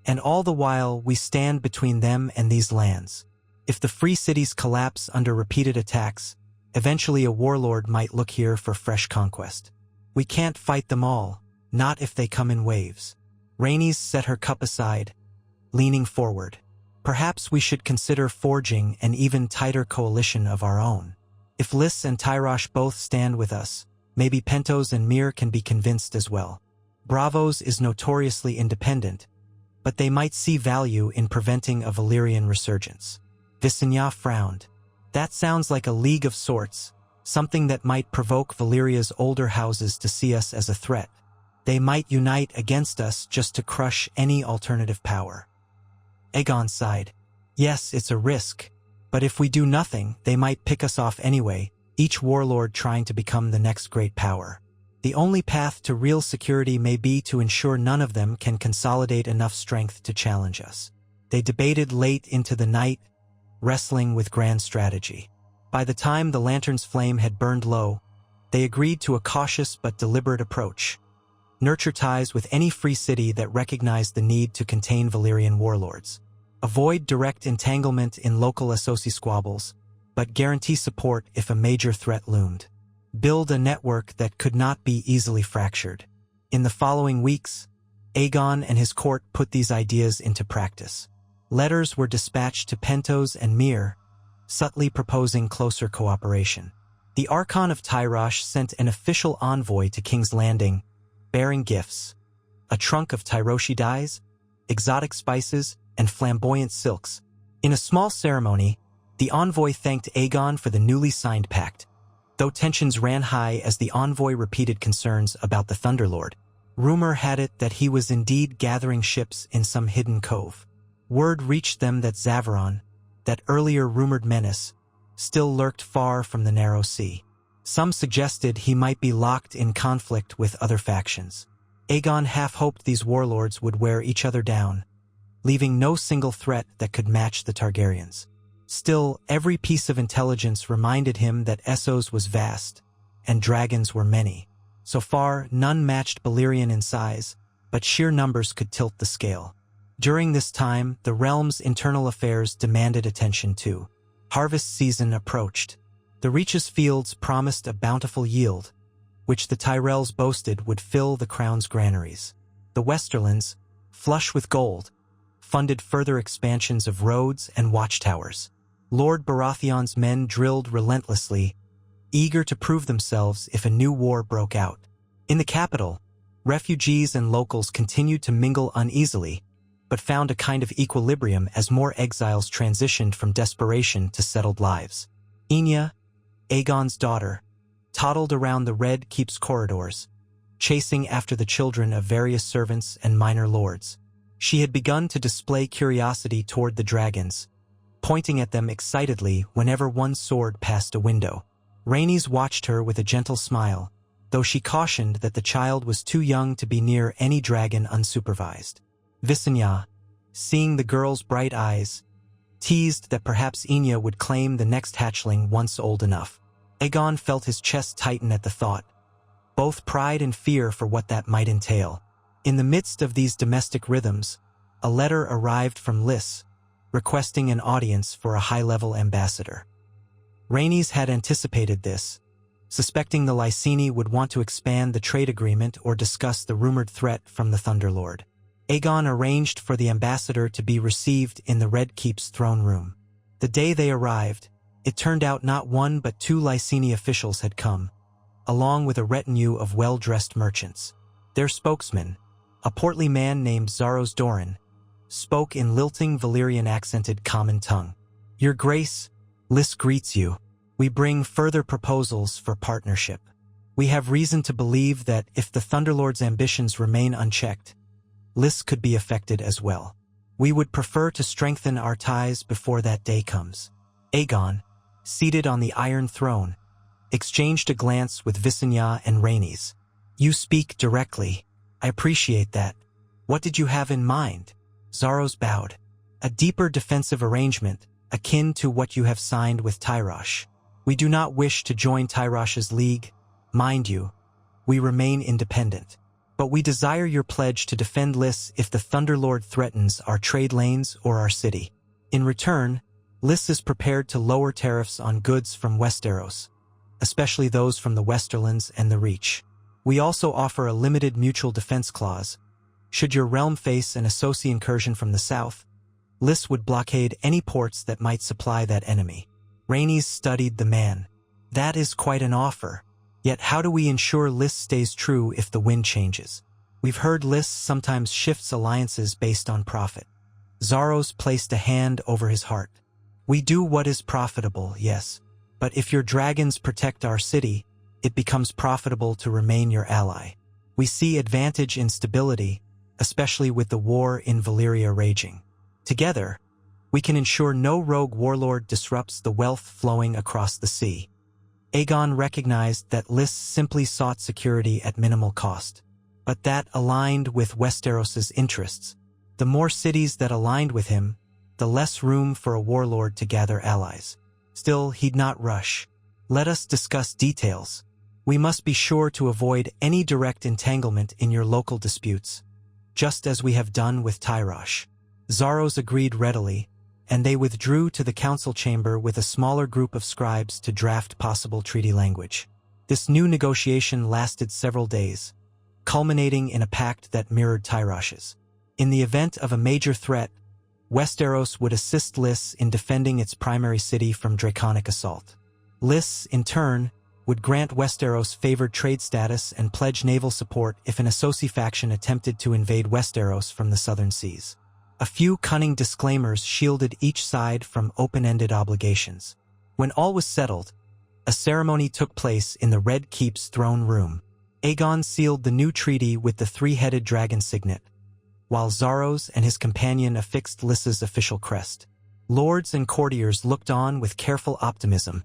And all the while, we stand between them and these lands. If the free cities collapse under repeated attacks, eventually a warlord might look here for fresh conquest. We can't fight them all, not if they come in waves. Rhaenys set her cup aside, leaning forward. Perhaps we should consider forging an even tighter coalition of our own. If Lys and Tyrosh both stand with us, maybe Pentos and Myr can be convinced as well. Braavos is notoriously independent, but they might see value in preventing a Valyrian resurgence. Visenya frowned. That sounds like a league of sorts, something that might provoke Valyria's older houses to see us as a threat. They might unite against us just to crush any alternative power. Aegon sighed. Yes, it's a risk, but if we do nothing, they might pick us off anyway, each warlord trying to become the next great power. The only path to real security may be to ensure none of them can consolidate enough strength to challenge us. They debated late into the night, wrestling with grand strategy. By the time the lantern's flame had burned low, they agreed to a cautious but deliberate approach. Nurture ties with any free city that recognized the need to contain Valyrian warlords. Avoid direct entanglement in local associate squabbles, but guarantee support if a major threat loomed. Build a network that could not be easily fractured. In the following weeks, Aegon and his court put these ideas into practice. Letters were dispatched to Pentos and Myr, subtly proposing closer cooperation. The Archon of Tyrosh sent an official envoy to King's Landing, bearing gifts: a trunk of Tyroshi dyes, exotic spices, and flamboyant silks. In a small ceremony, the envoy thanked Aegon for the newly signed pact. Though tensions ran high as the envoy repeated concerns about the Thunderlord, rumor had it that he was indeed gathering ships in some hidden cove. Word reached them that Zaveron, that earlier rumored menace, still lurked far from the Narrow Sea. Some suggested he might be locked in conflict with other factions. Aegon half-hoped these warlords would wear each other down, leaving no single threat that could match the Targaryens. Still, every piece of intelligence reminded him that Essos was vast, and dragons were many. So far, none matched Valyrian in size, but sheer numbers could tilt the scale. During this time, the realm's internal affairs demanded attention too. Harvest season approached. The Reach's fields promised a bountiful yield, which the Tyrells boasted would fill the crown's granaries. The Westerlands, flush with gold, funded further expansions of roads and watchtowers. Lord Baratheon's men drilled relentlessly, eager to prove themselves if a new war broke out. In the capital, refugees and locals continued to mingle uneasily, but found a kind of equilibrium as more exiles transitioned from desperation to settled lives. Enya, Aegon's daughter, toddled around the Red Keep's corridors, chasing after the children of various servants and minor lords. She had begun to display curiosity toward the dragons, pointing at them excitedly whenever one soared past a window. Rhaenys watched her with a gentle smile, though she cautioned that the child was too young to be near any dragon unsupervised. Visenya, seeing the girl's bright eyes, teased that perhaps Enya would claim the next hatchling once old enough. Aegon felt his chest tighten at the thought, both pride and fear for what that might entail. In the midst of these domestic rhythms, a letter arrived from Lys, requesting an audience for a high-level ambassador. Rhaenys had anticipated this, suspecting the Lyseni would want to expand the trade agreement or discuss the rumored threat from the Thunderlord. Aegon arranged for the ambassador to be received in the Red Keep's throne room. The day they arrived, it turned out not one but two Lyseni officials had come, along with a retinue of well-dressed merchants. Their spokesman, a portly man named Zaros Doran, spoke in lilting Valyrian-accented common tongue. "Your Grace, Lys greets you. We bring further proposals for partnership. We have reason to believe that if the Thunderlord's ambitions remain unchecked, Lys could be affected as well. We would prefer to strengthen our ties before that day comes." Aegon, seated on the Iron Throne, exchanged a glance with Visenya and Rhaenys. "You speak directly. I appreciate that. What did you have in mind?" Zaros bowed. "A deeper defensive arrangement, akin to what you have signed with Tyrosh. We do not wish to join Tyrosh's league. Mind you, we remain independent. But we desire your pledge to defend Lys if the Thunderlord threatens our trade lanes or our city. In return, Lys is prepared to lower tariffs on goods from Westeros, especially those from the Westerlands and the Reach. We also offer a limited mutual defense clause. Should your realm face an associate incursion from the south, Lys would blockade any ports that might supply that enemy." Rhaenys studied the man. "That is quite an offer. Yet how do we ensure Lys stays true if the wind changes? We've heard Lys sometimes shifts alliances based on profit." Zaros placed a hand over his heart. "We do what is profitable, yes. But if your dragons protect our city, it becomes profitable to remain your ally. We see advantage in stability, especially with the war in Valyria raging. Together, we can ensure no rogue warlord disrupts the wealth flowing across the sea." Aegon recognized that Lys simply sought security at minimal cost, but that aligned with Westeros's interests. The more cities that aligned with him, the less room for a warlord to gather allies. Still, he'd not rush. "Let us discuss details. We must be sure to avoid any direct entanglement in your local disputes, just as we have done with Tyrosh." Zaros agreed readily, and they withdrew to the council chamber with a smaller group of scribes to draft possible treaty language. This new negotiation lasted several days, culminating in a pact that mirrored Tyrosh's. In the event of a major threat, Westeros would assist Lys in defending its primary city from draconic assault. Lys, in turn, would grant Westeros favored trade status and pledge naval support if an associate faction attempted to invade Westeros from the southern seas. A few cunning disclaimers shielded each side from open-ended obligations. When all was settled, a ceremony took place in the Red Keep's throne room. Aegon sealed the new treaty with the three-headed dragon signet, while Zaros and his companion affixed Lys's official crest. Lords and courtiers looked on with careful optimism,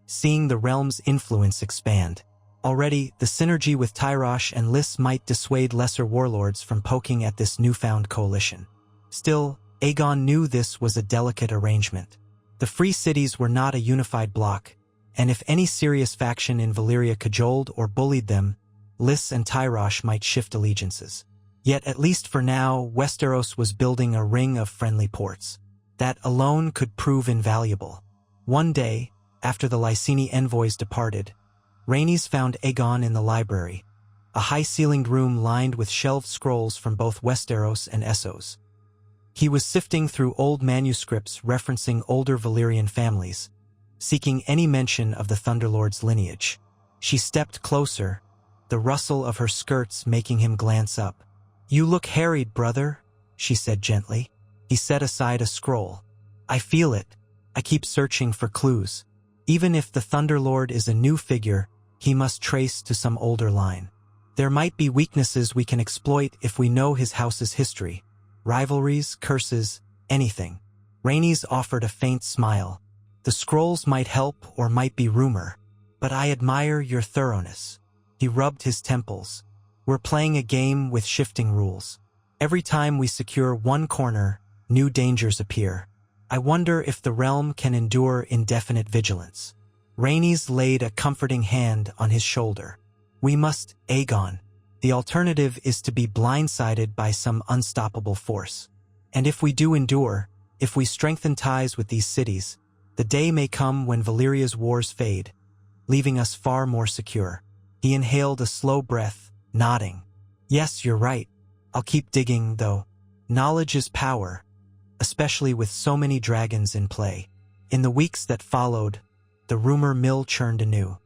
seeing the realm's influence expand. Already, the synergy with Tyrosh and Lys might dissuade lesser warlords from poking at this newfound coalition. Still, Aegon knew this was a delicate arrangement. The free cities were not a unified bloc, and if any serious faction in Valyria cajoled or bullied them, Lys and Tyrosh might shift allegiances. Yet at least for now, Westeros was building a ring of friendly ports. That alone could prove invaluable. One day, after the Lyseni envoys departed, Rhaenys found Aegon in the library, a high-ceilinged room lined with shelved scrolls from both Westeros and Essos. He was sifting through old manuscripts referencing older Valyrian families, seeking any mention of the Thunderlord's lineage. She stepped closer, the rustle of her skirts making him glance up. "You look harried, brother," she said gently. He set aside a scroll. "I feel it. I keep searching for clues. Even if the Thunderlord is a new figure, he must trace to some older line. There might be weaknesses we can exploit if we know his house's history. Rivalries, curses, anything." Rhaenys offered a faint smile. "The scrolls might help or might be rumor, but I admire your thoroughness." He rubbed his temples. "We're playing a game with shifting rules. Every time we secure one corner, new dangers appear. I wonder if the realm can endure indefinite vigilance." Rhaenys laid a comforting hand on his shoulder. "We must, Aegon. The alternative is to be blindsided by some unstoppable force. And if we do endure, if we strengthen ties with these cities, the day may come when Valyria's wars fade, leaving us far more secure. He inhaled a slow breath, nodding. Yes, you're right. I'll keep digging, though. Knowledge is power, especially with so many dragons in play. In the weeks that followed, the rumor mill churned anew.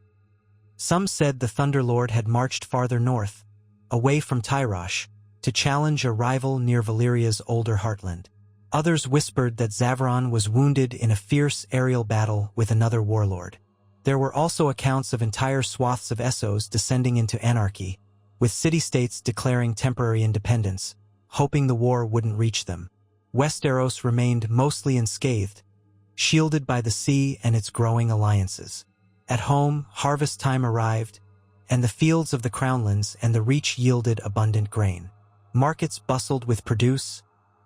Some said the Thunderlord had marched farther north, away from Tyrosh, to challenge a rival near Valyria's older heartland. Others whispered that Zavron was wounded in a fierce aerial battle with another warlord. There were also accounts of entire swaths of Essos descending into anarchy, with city-states declaring temporary independence, hoping the war wouldn't reach them. Westeros remained mostly unscathed, shielded by the sea and its growing alliances. At home, harvest time arrived, and the fields of the Crownlands and the Reach yielded abundant grain. Markets bustled with produce,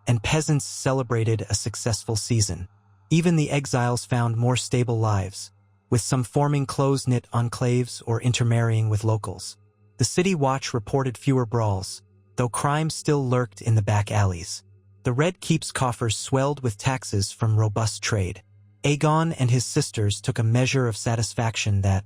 and peasants celebrated a successful season. Even the exiles found more stable lives, with some forming close-knit enclaves or intermarrying with locals. The City Watch reported fewer brawls, though crime still lurked in the back alleys. The Red Keep's coffers swelled with taxes from robust trade. Aegon and his sisters took a measure of satisfaction that,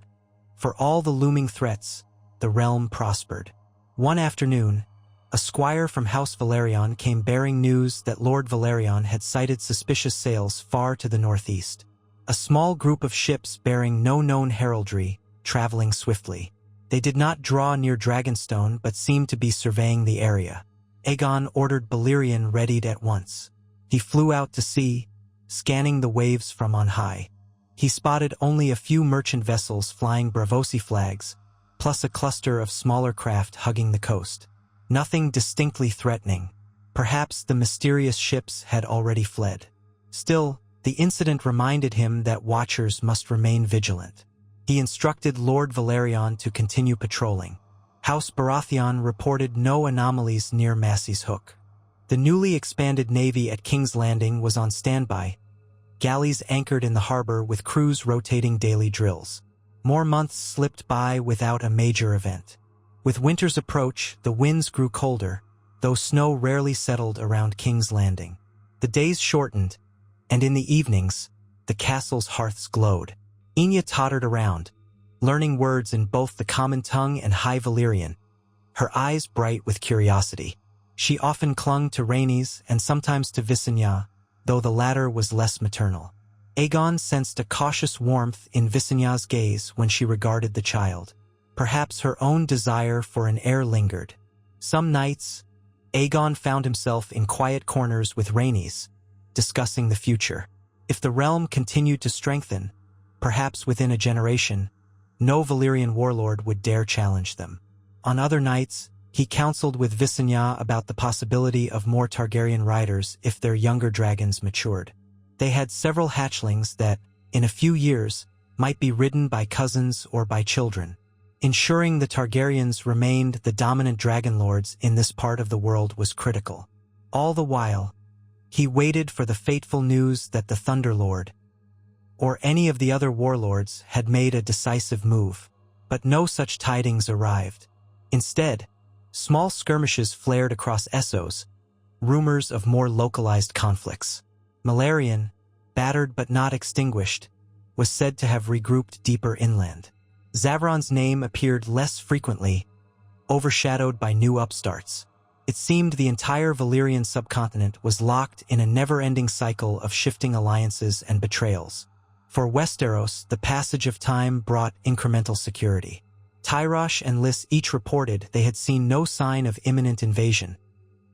for all the looming threats, the realm prospered. One afternoon, a squire from House Velaryon came bearing news that Lord Velaryon had sighted suspicious sails far to the northeast. A small group of ships bearing no known heraldry, traveling swiftly. They did not draw near Dragonstone but seemed to be surveying the area. Aegon ordered Balerion readied at once. He flew out to sea, scanning the waves from on high. He spotted only a few merchant vessels flying Braavosi flags, plus a cluster of smaller craft hugging the coast. Nothing distinctly threatening. Perhaps the mysterious ships had already fled. Still, the incident reminded him that watchers must remain vigilant. He instructed Lord Velaryon to continue patrolling. House Baratheon reported no anomalies near Massey's Hook. The newly expanded navy at King's Landing was on standby, galleys anchored in the harbor with crews rotating daily drills. More months slipped by without a major event. With winter's approach, the winds grew colder, though snow rarely settled around King's Landing. The days shortened, and in the evenings, the castle's hearths glowed. Enya tottered around, learning words in both the common tongue and High Valyrian, her eyes bright with curiosity. She often clung to Rhaenys and sometimes to Visenya, though the latter was less maternal. Aegon sensed a cautious warmth in Visenya's gaze when she regarded the child. Perhaps her own desire for an heir lingered. Some nights, Aegon found himself in quiet corners with Rhaenys, discussing the future. If the realm continued to strengthen, perhaps within a generation, no Valyrian warlord would dare challenge them. On other nights, he counseled with Visenya about the possibility of more Targaryen riders if their younger dragons matured. They had several hatchlings that, in a few years, might be ridden by cousins or by children. Ensuring the Targaryens remained the dominant dragon lords in this part of the world was critical. All the while, he waited for the fateful news that the Thunderlord, or any of the other warlords, had made a decisive move. But no such tidings arrived. Instead, small skirmishes flared across Essos, rumors of more localized conflicts. Malarian, battered but not extinguished, was said to have regrouped deeper inland. Zavron's name appeared less frequently, overshadowed by new upstarts. It seemed the entire Valyrian subcontinent was locked in a never-ending cycle of shifting alliances and betrayals. For Westeros, the passage of time brought incremental security. Tyrosh and Lys each reported they had seen no sign of imminent invasion,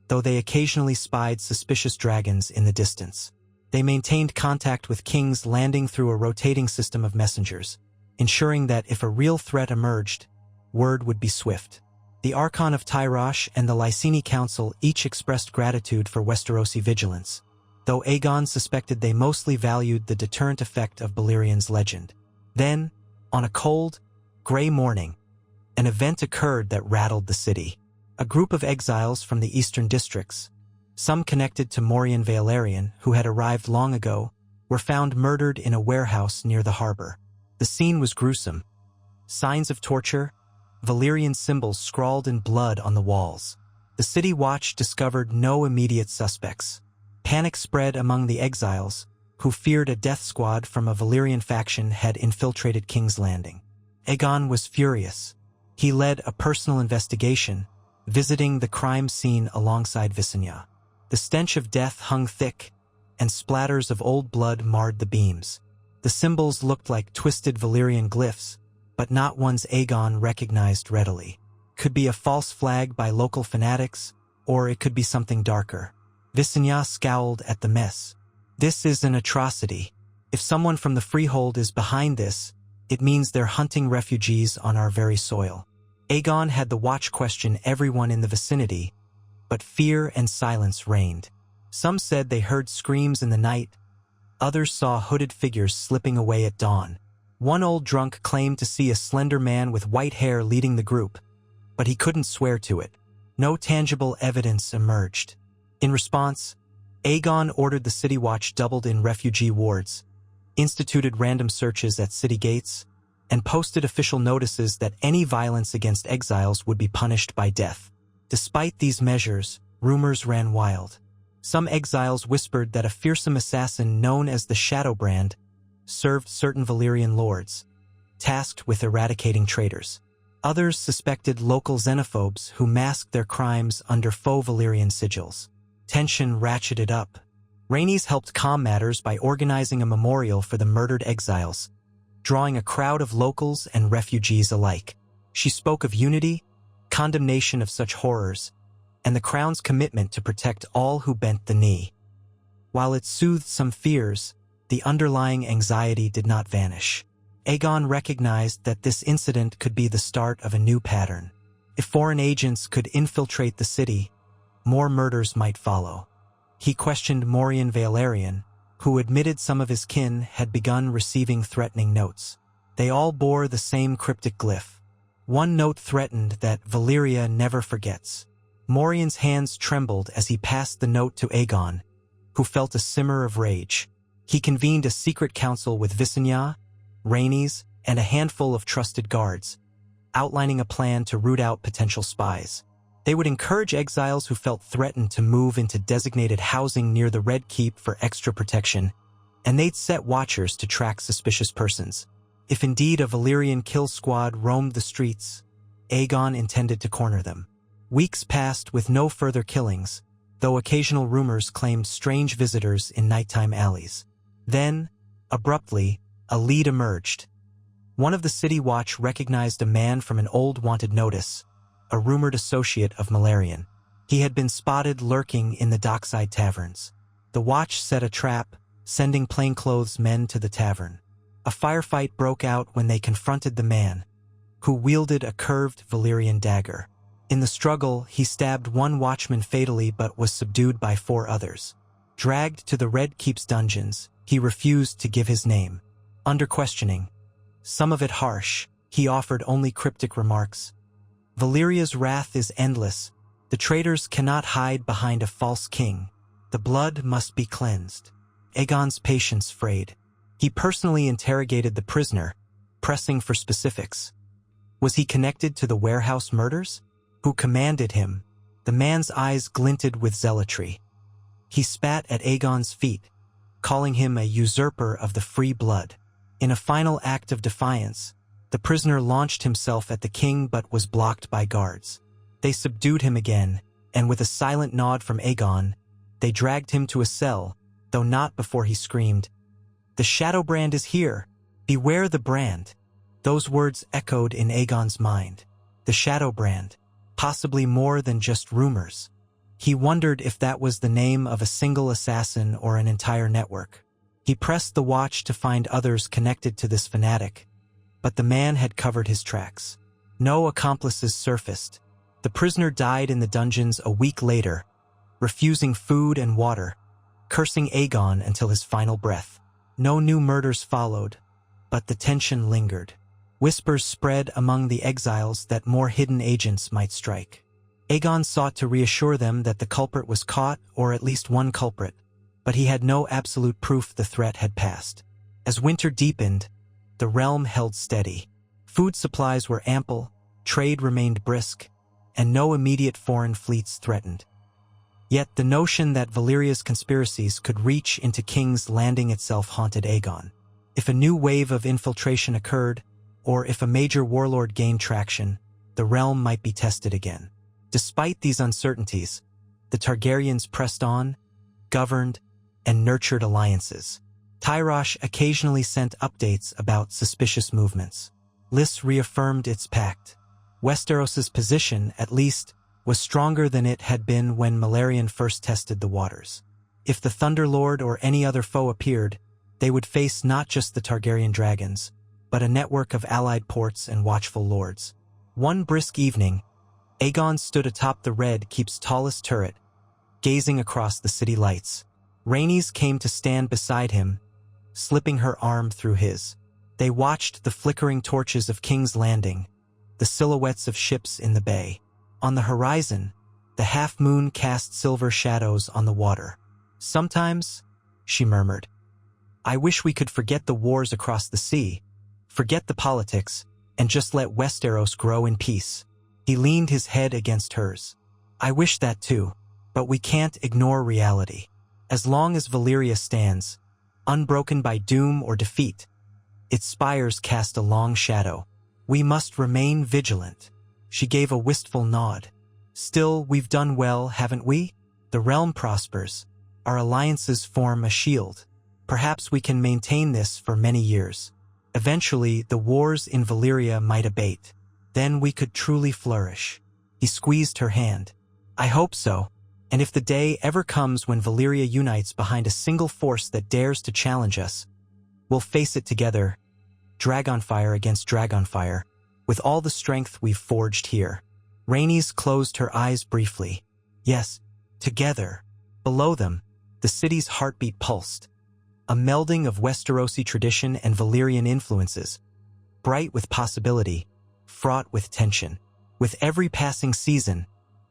though they occasionally spied suspicious dragons in the distance. They maintained contact with King's Landing through a rotating system of messengers, ensuring that if a real threat emerged, word would be swift. The Archon of Tyrosh and the Lyseni Council each expressed gratitude for Westerosi vigilance, though Aegon suspected they mostly valued the deterrent effect of Balerian's legend. Then, on a cold, gray morning, an event occurred that rattled the city. A group of exiles from the eastern districts, some connected to Morian Valerian who had arrived long ago, were found murdered in a warehouse near the harbor. The scene was gruesome. Signs of torture, Valyrian symbols scrawled in blood on the walls. The City Watch discovered no immediate suspects, Panic spread among the exiles, who feared a death squad from a Valyrian faction had infiltrated King's Landing. Aegon was furious. He led a personal investigation, visiting the crime scene alongside Visenya. The stench of death hung thick, and splatters of old blood marred the beams. The symbols looked like twisted Valyrian glyphs, but not ones Aegon recognized readily. Could be a false flag by local fanatics, or it could be something darker. Visenya scowled at the mess. This is an atrocity. If someone from the Freehold is behind this, it means they're hunting refugees on our very soil. Aegon had the watch question everyone in the vicinity, but fear and silence reigned. Some said they heard screams in the night. Others saw hooded figures slipping away at dawn. One old drunk claimed to see a slender man with white hair leading the group, but he couldn't swear to it. No tangible evidence emerged. In response, Aegon ordered the city watch doubled in refugee wards, instituted random searches at city gates, and posted official notices that any violence against exiles would be punished by death. Despite these measures, rumors ran wild. Some exiles whispered that a fearsome assassin known as the Shadowbrand served certain Valyrian lords, tasked with eradicating traitors. Others suspected local xenophobes who masked their crimes under faux Valyrian sigils. Tension ratcheted up. Rhaenys helped calm matters by organizing a memorial for the murdered exiles, drawing a crowd of locals and refugees alike. She spoke of unity, condemnation of such horrors, and the crown's commitment to protect all who bent the knee. While it soothed some fears, the underlying anxiety did not vanish. Aegon recognized that this incident could be the start of a new pattern. If foreign agents could infiltrate the city, more murders might follow. He questioned Morian Valerian, who admitted some of his kin had begun receiving threatening notes. They all bore the same cryptic glyph. One note threatened that Valyria never forgets. Morian's hands trembled as he passed the note to Aegon, who felt a simmer of rage. He convened a secret council with Visenya, Rhaenys, and a handful of trusted guards, outlining a plan to root out potential spies. They would encourage exiles who felt threatened to move into designated housing near the Red Keep for extra protection, and they'd set watchers to track suspicious persons. If indeed a Valyrian kill squad roamed the streets, Aegon intended to corner them. Weeks passed with no further killings, though occasional rumors claimed strange visitors in nighttime alleys. Then, abruptly, a lead emerged. One of the City Watch recognized a man from an old wanted notice, a rumored associate of Malarian. He had been spotted lurking in the dockside taverns. The watch set a trap, sending plainclothes men to the tavern. A firefight broke out when they confronted the man, who wielded a curved Valyrian dagger. In the struggle, he stabbed one watchman fatally but was subdued by 4 others. Dragged to the Red Keep's dungeons, he refused to give his name. Under questioning, some of it harsh, he offered only cryptic remarks. Valyria's wrath is endless. The traitors cannot hide behind a false king. The blood must be cleansed. Aegon's patience frayed. He personally interrogated the prisoner, pressing for specifics. Was he connected to the warehouse murders? Who commanded him? The man's eyes glinted with zealotry. He spat at Aegon's feet, calling him a usurper of the free blood. In a final act of defiance, the prisoner launched himself at the king but was blocked by guards. They subdued him again, and with a silent nod from Aegon, they dragged him to a cell, though not before he screamed, "The Shadowbrand is here! Beware the brand!" Those words echoed in Aegon's mind. The Shadowbrand, possibly more than just rumors. He wondered if that was the name of a single assassin or an entire network. He pressed the watch to find others connected to this fanatic, but the man had covered his tracks. No accomplices surfaced. The prisoner died in the dungeons a week later, refusing food and water, cursing Aegon until his final breath. No new murders followed, but the tension lingered. Whispers spread among the exiles that more hidden agents might strike. Aegon sought to reassure them that the culprit was caught, or at least one culprit, but he had no absolute proof the threat had passed. As winter deepened, the realm held steady. Food supplies were ample, trade remained brisk, and no immediate foreign fleets threatened. Yet the notion that Valyria's conspiracies could reach into King's Landing itself haunted Aegon. If a new wave of infiltration occurred, or if a major warlord gained traction, the realm might be tested again. Despite these uncertainties, the Targaryens pressed on, governed, and nurtured alliances. Tyrosh occasionally sent updates about suspicious movements. Lys reaffirmed its pact. Westeros's position, at least, was stronger than it had been when Malerion first tested the waters. If the Thunderlord or any other foe appeared, they would face not just the Targaryen dragons, but a network of allied ports and watchful lords. One brisk evening, Aegon stood atop the Red Keep's tallest turret, gazing across the city lights. Rhaenys came to stand beside him, slipping her arm through his. They watched the flickering torches of King's Landing, the silhouettes of ships in the bay. On the horizon, the half-moon cast silver shadows on the water. "Sometimes," she murmured, "I wish we could forget the wars across the sea, forget the politics, and just let Westeros grow in peace." He leaned his head against hers. "I wish that too, but we can't ignore reality. As long as Valyria stands, unbroken by doom or defeat, its spires cast a long shadow. We must remain vigilant." She gave a wistful nod. "Still, we've done well, haven't we? The realm prospers. Our alliances form a shield. Perhaps we can maintain this for many years. Eventually, the wars in Valyria might abate. Then we could truly flourish." He squeezed her hand. "I hope so. And if the day ever comes when Valyria unites behind a single force that dares to challenge us, we'll face it together, Dragonfire against Dragonfire, with all the strength we've forged here." Rhaenys closed her eyes briefly. Yes, together. Below them, the city's heartbeat pulsed. A melding of Westerosi tradition and Valyrian influences, bright with possibility, fraught with tension. With every passing season,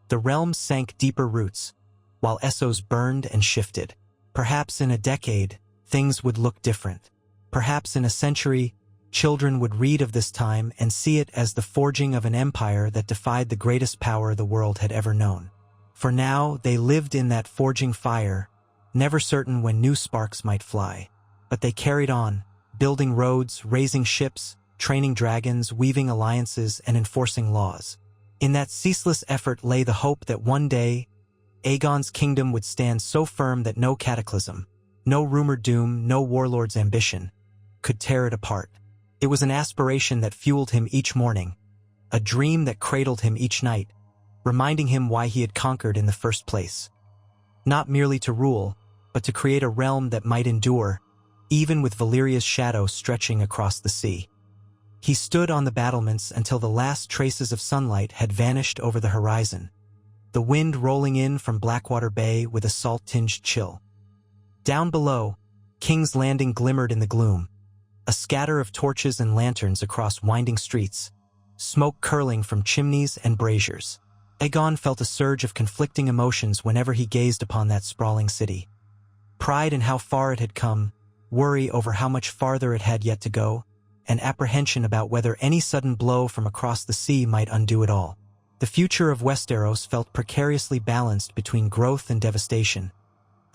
the realm sank deeper roots, while Essos burned and shifted. Perhaps in a decade, things would look different. Perhaps in a century, children would read of this time and see it as the forging of an empire that defied the greatest power the world had ever known. For now, they lived in that forging fire, never certain when new sparks might fly. But they carried on, building roads, raising ships, training dragons, weaving alliances, and enforcing laws. In that ceaseless effort lay the hope that one day, Aegon's kingdom would stand so firm that no cataclysm, no rumored doom, no warlord's ambition, could tear it apart. It was an aspiration that fueled him each morning, a dream that cradled him each night, reminding him why he had conquered in the first place. Not merely to rule, but to create a realm that might endure, even with Valyria's shadow stretching across the sea. He stood on the battlements until the last traces of sunlight had vanished over the horizon, the wind rolling in from Blackwater Bay with a salt-tinged chill. Down below, King's Landing glimmered in the gloom, a scatter of torches and lanterns across winding streets, smoke curling from chimneys and braziers. Aegon felt a surge of conflicting emotions whenever he gazed upon that sprawling city. Pride in how far it had come, worry over how much farther it had yet to go, and apprehension about whether any sudden blow from across the sea might undo it all. The future of Westeros felt precariously balanced between growth and devastation,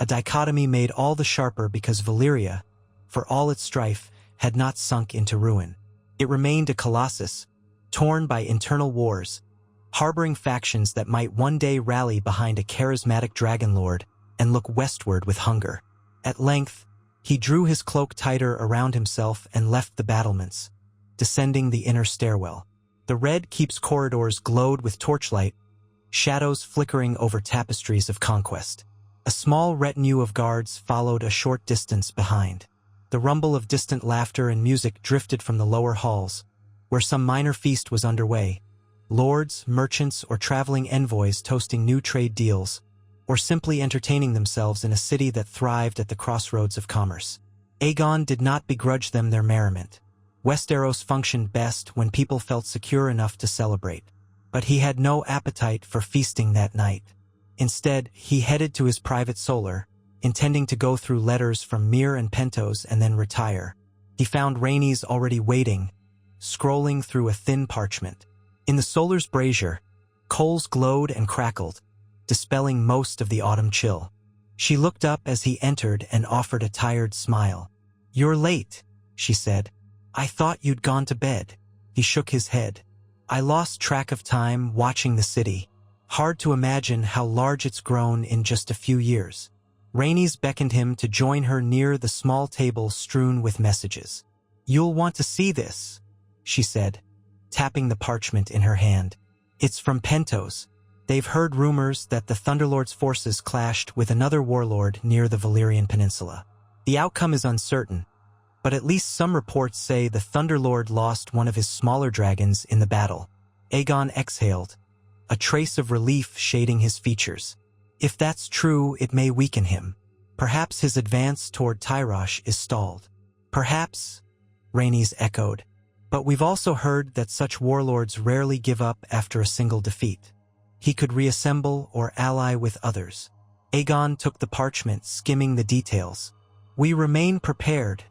a dichotomy made all the sharper because Valyria, for all its strife, had not sunk into ruin. It remained a colossus, torn by internal wars, harboring factions that might one day rally behind a charismatic dragon lord and look westward with hunger. At length, he drew his cloak tighter around himself and left the battlements, descending the inner stairwell. The Red Keep's corridors glowed with torchlight, shadows flickering over tapestries of conquest. A small retinue of guards followed a short distance behind. The rumble of distant laughter and music drifted from the lower halls, where some minor feast was underway. Lords, merchants, or traveling envoys toasting new trade deals, or simply entertaining themselves in a city that thrived at the crossroads of commerce. Aegon did not begrudge them their merriment. Westeros functioned best when people felt secure enough to celebrate. But he had no appetite for feasting that night. Instead, he headed to his private solar, intending to go through letters from Myr and Pentos and then retire. He found Rhaenys already waiting, scrolling through a thin parchment. In the solar's brazier, coals glowed and crackled, dispelling most of the autumn chill. She looked up as he entered and offered a tired smile. "You're late," she said. "I thought you'd gone to bed." He shook his head. "I lost track of time watching the city. Hard to imagine how large it's grown in just a few years." Rhaenys beckoned him to join her near the small table strewn with messages. "You'll want to see this," she said, tapping the parchment in her hand. "It's from Pentos. They've heard rumors that the Thunderlord's forces clashed with another warlord near the Valyrian Peninsula. The outcome is uncertain, but at least some reports say the Thunderlord lost one of his smaller dragons in the battle." Aegon exhaled, a trace of relief shading his features. "If that's true, it may weaken him. Perhaps his advance toward Tyrosh is stalled." "Perhaps," Rhaenys echoed. "But we've also heard that such warlords rarely give up after a single defeat. He could reassemble or ally with others." Aegon took the parchment, skimming the details. "We remain prepared,"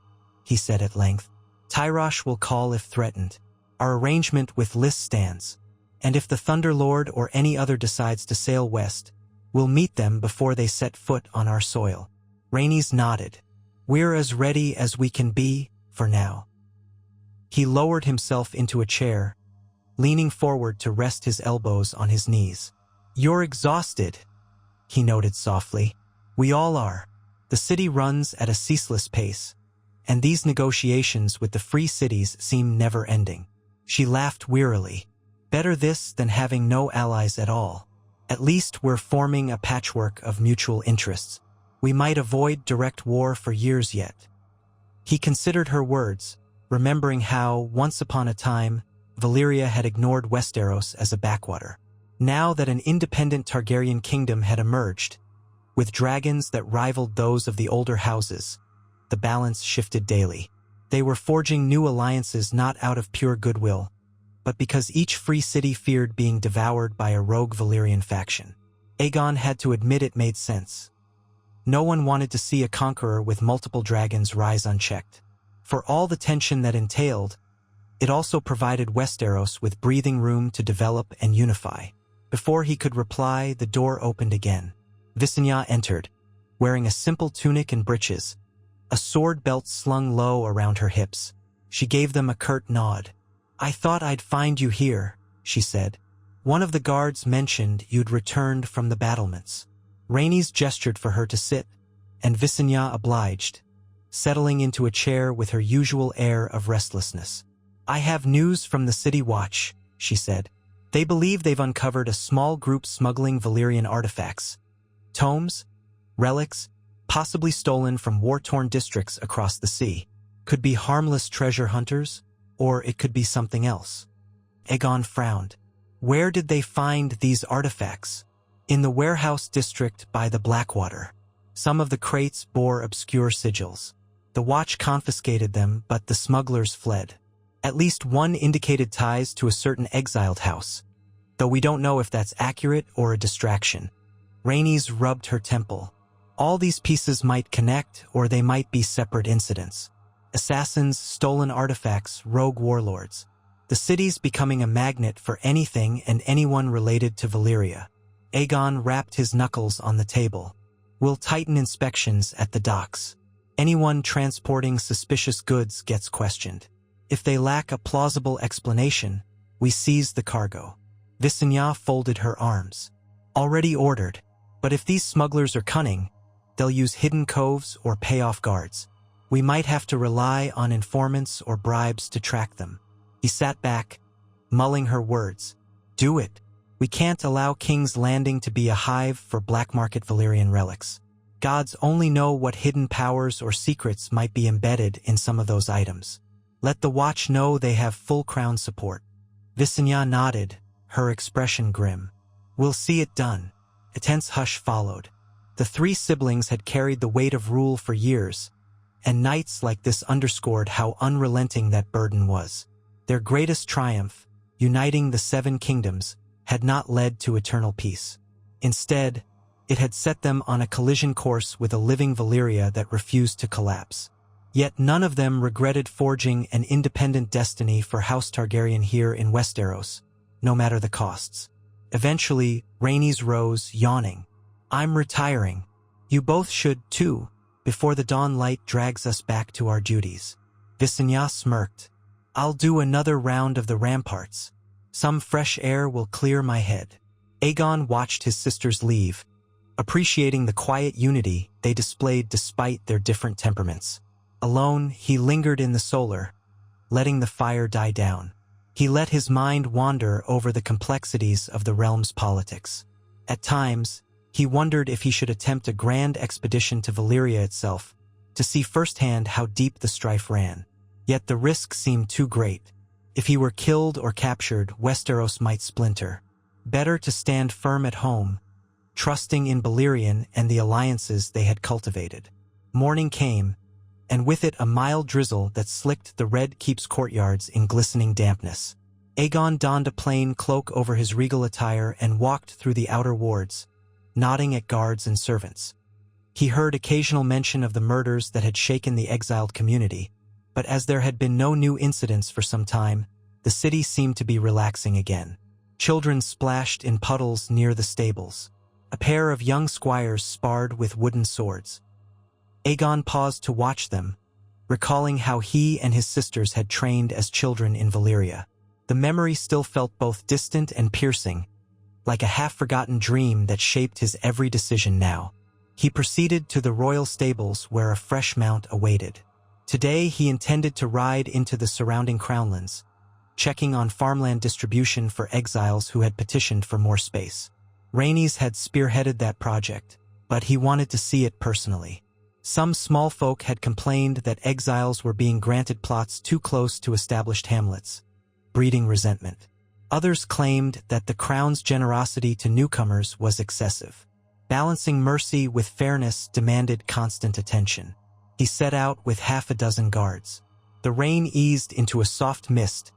he said at length. "Tyrosh will call if threatened. Our arrangement with Lys stands. And if the Thunderlord or any other decides to sail west, we'll meet them before they set foot on our soil." Rhaenys nodded. "We're as ready as we can be, for now." He lowered himself into a chair, leaning forward to rest his elbows on his knees. "You're exhausted," he noted softly. "We all are. The city runs at a ceaseless pace, and these negotiations with the free cities seem never-ending." She laughed wearily. "Better this than having no allies at all. At least we're forming a patchwork of mutual interests. We might avoid direct war for years yet." He considered her words, remembering how, once upon a time, Valyria had ignored Westeros as a backwater. Now that an independent Targaryen kingdom had emerged, with dragons that rivaled those of the older houses, the balance shifted daily. They were forging new alliances not out of pure goodwill, but because each free city feared being devoured by a rogue Valyrian faction. Aegon had to admit it made sense. No one wanted to see a conqueror with multiple dragons rise unchecked. For all the tension that entailed, it also provided Westeros with breathing room to develop and unify. Before he could reply, the door opened again. Visenya entered, wearing a simple tunic and breeches, a sword belt slung low around her hips. She gave them a curt nod. "I thought I'd find you here," she said. "One of the guards mentioned you'd returned from the battlements." Rhaenys gestured for her to sit, and Visenya obliged, settling into a chair with her usual air of restlessness. "I have news from the City Watch," she said. "They believe they've uncovered a small group smuggling Valyrian artifacts. Tomes, relics, possibly stolen from war-torn districts across the sea. Could be harmless treasure hunters, or it could be something else." Aegon frowned. "Where did they find these artifacts?" "In the warehouse district by the Blackwater. Some of the crates bore obscure sigils. The Watch confiscated them, but the smugglers fled. At least one indicated ties to a certain exiled house, though we don't know if that's accurate or a distraction." Rhaenys rubbed her temple. "All these pieces might connect, or they might be separate incidents. Assassins, stolen artifacts, rogue warlords. The city's becoming a magnet for anything and anyone related to Valyria." Aegon rapped his knuckles on the table. "We'll tighten inspections at the docks. Anyone transporting suspicious goods gets questioned. If they lack a plausible explanation, we seize the cargo." Visenya folded her arms. "Already ordered. But if these smugglers are cunning, they'll use hidden coves or pay off guards. We might have to rely on informants or bribes to track them." He sat back, mulling her words. "Do it. We can't allow King's Landing to be a hive for black market Valyrian relics. Gods only know what hidden powers or secrets might be embedded in some of those items. Let the Watch know they have full crown support." Visenya nodded, her expression grim. "We'll see it done." A tense hush followed. The three siblings had carried the weight of rule for years, and nights like this underscored how unrelenting that burden was. Their greatest triumph, uniting the 7 kingdoms, had not led to eternal peace. Instead, it had set them on a collision course with a living Valyria that refused to collapse. Yet none of them regretted forging an independent destiny for House Targaryen here in Westeros, no matter the costs. Eventually, Rhaenys rose, yawning. I'm retiring. You both should, too, before the dawn light drags us back to our duties. Visenya smirked. I'll do another round of the ramparts. Some fresh air will clear my head. Aegon watched his sisters leave, appreciating the quiet unity they displayed despite their different temperaments. Alone, he lingered in the solar, letting the fire die down. He let his mind wander over the complexities of the realm's politics. At times, he wondered if he should attempt a grand expedition to Valyria itself, to see firsthand how deep the strife ran. Yet the risk seemed too great. If he were killed or captured, Westeros might splinter. Better to stand firm at home, trusting in Valyrian and the alliances they had cultivated. Morning came, and with it a mild drizzle that slicked the Red Keep's courtyards in glistening dampness. Aegon donned a plain cloak over his regal attire and walked through the outer wards, nodding at guards and servants. He heard occasional mention of the murders that had shaken the exiled community, but as there had been no new incidents for some time, the city seemed to be relaxing again. Children splashed in puddles near the stables. A pair of young squires sparred with wooden swords. Aegon paused to watch them, recalling how he and his sisters had trained as children in Valyria. The memory still felt both distant and piercing, like a half-forgotten dream that shaped his every decision now. He proceeded to the royal stables where a fresh mount awaited. Today he intended to ride into the surrounding crownlands, checking on farmland distribution for exiles who had petitioned for more space. Rhaenys had spearheaded that project, but he wanted to see it personally. Some small folk had complained that exiles were being granted plots too close to established hamlets, breeding resentment. Others claimed that the crown's generosity to newcomers was excessive. Balancing mercy with fairness demanded constant attention. He set out with half a dozen guards. The rain eased into a soft mist,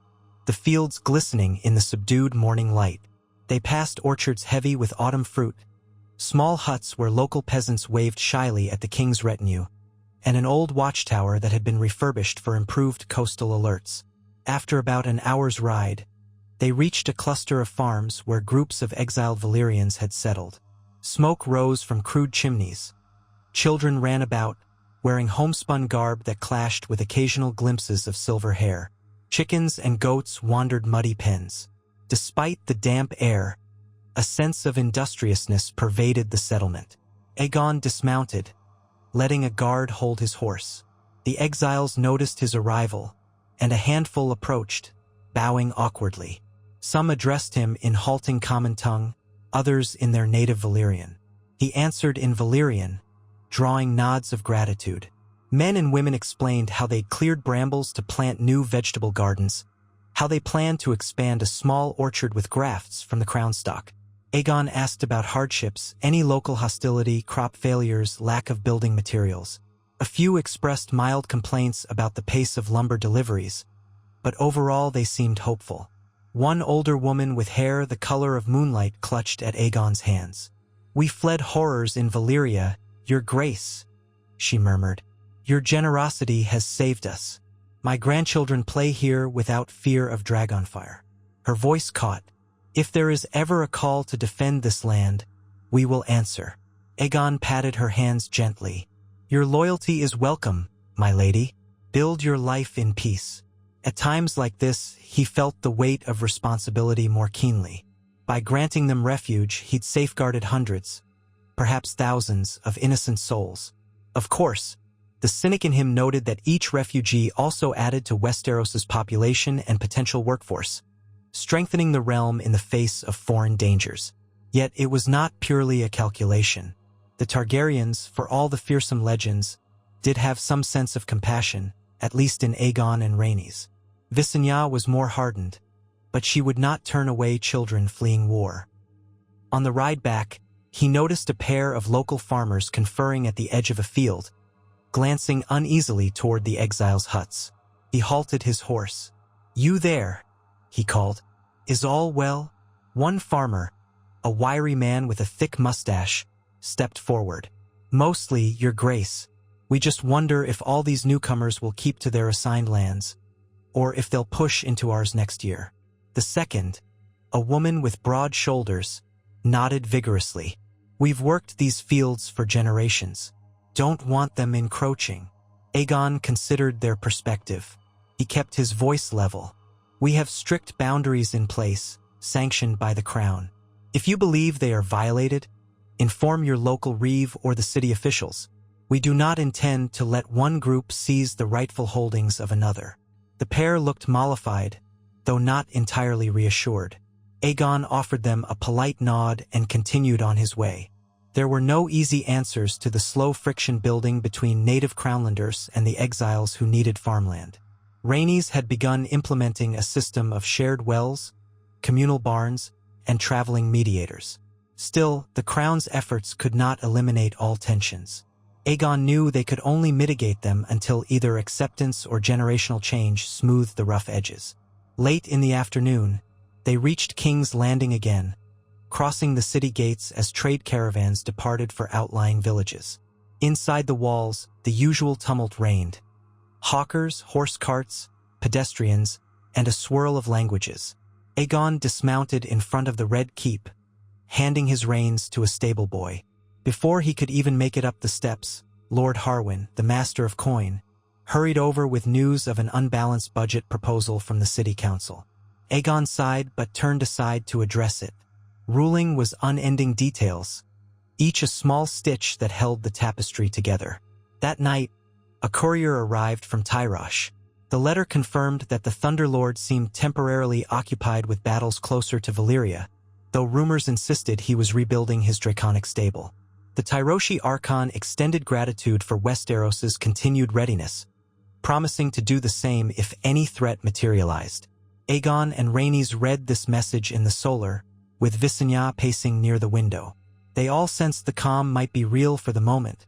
the fields glistening in the subdued morning light. They passed orchards heavy with autumn fruit, small huts where local peasants waved shyly at the king's retinue, and an old watchtower that had been refurbished for improved coastal alerts. After about an hour's ride, they reached a cluster of farms where groups of exiled Valyrians had settled. Smoke rose from crude chimneys. Children ran about, wearing homespun garb that clashed with occasional glimpses of silver hair. Chickens and goats wandered muddy pens. Despite the damp air, a sense of industriousness pervaded the settlement. Aegon dismounted, letting a guard hold his horse. The exiles noticed his arrival, and a handful approached, bowing awkwardly. Some addressed him in halting common tongue, others in their native Valyrian. He answered in Valyrian, drawing nods of gratitude. Men and women explained how they'd cleared brambles to plant new vegetable gardens, how they planned to expand a small orchard with grafts from the crown stock. Aegon asked about hardships, any local hostility, crop failures, lack of building materials. A few expressed mild complaints about the pace of lumber deliveries, but overall they seemed hopeful. One older woman with hair the color of moonlight clutched at Aegon's hands. "We fled horrors in Valyria, Your Grace," she murmured. "Your generosity has saved us. My grandchildren play here without fear of dragonfire." Her voice caught. "If there is ever a call to defend this land, we will answer." Aegon patted her hands gently. "Your loyalty is welcome, my lady. Build your life in peace." At times like this, he felt the weight of responsibility more keenly. By granting them refuge, he'd safeguarded hundreds, perhaps thousands, of innocent souls. Of course, the cynic in him noted that each refugee also added to Westeros's population and potential workforce, strengthening the realm in the face of foreign dangers. Yet it was not purely a calculation. The Targaryens, for all the fearsome legends, did have some sense of compassion, at least in Aegon and Rhaenys. Visenya was more hardened, but she would not turn away children fleeing war. On the ride back, he noticed a pair of local farmers conferring at the edge of a field, glancing uneasily toward the exiles' huts. He halted his horse. "You there," he called. "Is all well?" One farmer, a wiry man with a thick mustache, stepped forward. "Mostly, Your Grace. We just wonder if all these newcomers will keep to their assigned lands, or if they'll push into ours next year." The second, a woman with broad shoulders, nodded vigorously. "We've worked these fields for generations. Don't want them encroaching." Aegon considered their perspective. He kept his voice level. "We have strict boundaries in place, sanctioned by the crown. If you believe they are violated, inform your local reeve or the city officials. We do not intend to let one group seize the rightful holdings of another." The pair looked mollified, though not entirely reassured. Aegon offered them a polite nod and continued on his way. There were no easy answers to the slow friction building between native Crownlanders and the exiles who needed farmland. Rhaenys had begun implementing a system of shared wells, communal barns, and traveling mediators. Still, the Crown's efforts could not eliminate all tensions. Aegon knew they could only mitigate them until either acceptance or generational change smoothed the rough edges. Late in the afternoon, they reached King's Landing again, crossing the city gates as trade caravans departed for outlying villages. Inside the walls, the usual tumult reigned. Hawkers, horse carts, pedestrians, and a swirl of languages. Aegon dismounted in front of the Red Keep, handing his reins to a stable boy. Before he could even make it up the steps, Lord Harwin, the Master of Coin, hurried over with news of an unbalanced budget proposal from the city council. Aegon sighed but turned aside to address it. Ruling was unending details, each a small stitch that held the tapestry together. That night, a courier arrived from Tyrosh. The letter confirmed that the Thunderlord seemed temporarily occupied with battles closer to Valyria, though rumors insisted he was rebuilding his draconic stable. The Tyroshi Archon extended gratitude for Westeros's continued readiness, promising to do the same if any threat materialized. Aegon and Rhaenys read this message in the solar, with Visenya pacing near the window. They all sensed the calm might be real for the moment,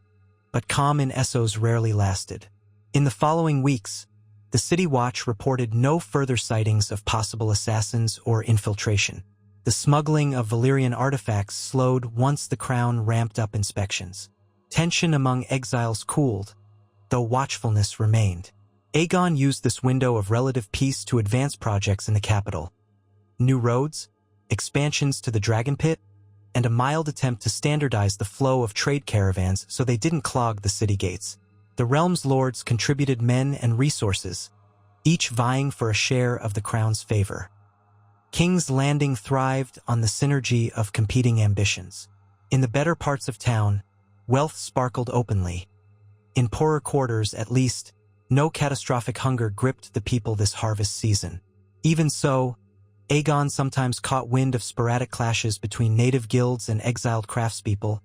but calm in Essos rarely lasted. In the following weeks, the City Watch reported no further sightings of possible assassins or infiltration. The smuggling of Valyrian artifacts slowed once the Crown ramped up inspections. Tension among exiles cooled, though watchfulness remained. Aegon used this window of relative peace to advance projects in the capital. New roads, expansions to the Dragon Pit, and a mild attempt to standardize the flow of trade caravans so they didn't clog the city gates. The realm's lords contributed men and resources, each vying for a share of the crown's favor. King's Landing thrived on the synergy of competing ambitions. In the better parts of town, wealth sparkled openly. In poorer quarters, at least, no catastrophic hunger gripped the people this harvest season. Even so, Aegon sometimes caught wind of sporadic clashes between native guilds and exiled craftspeople,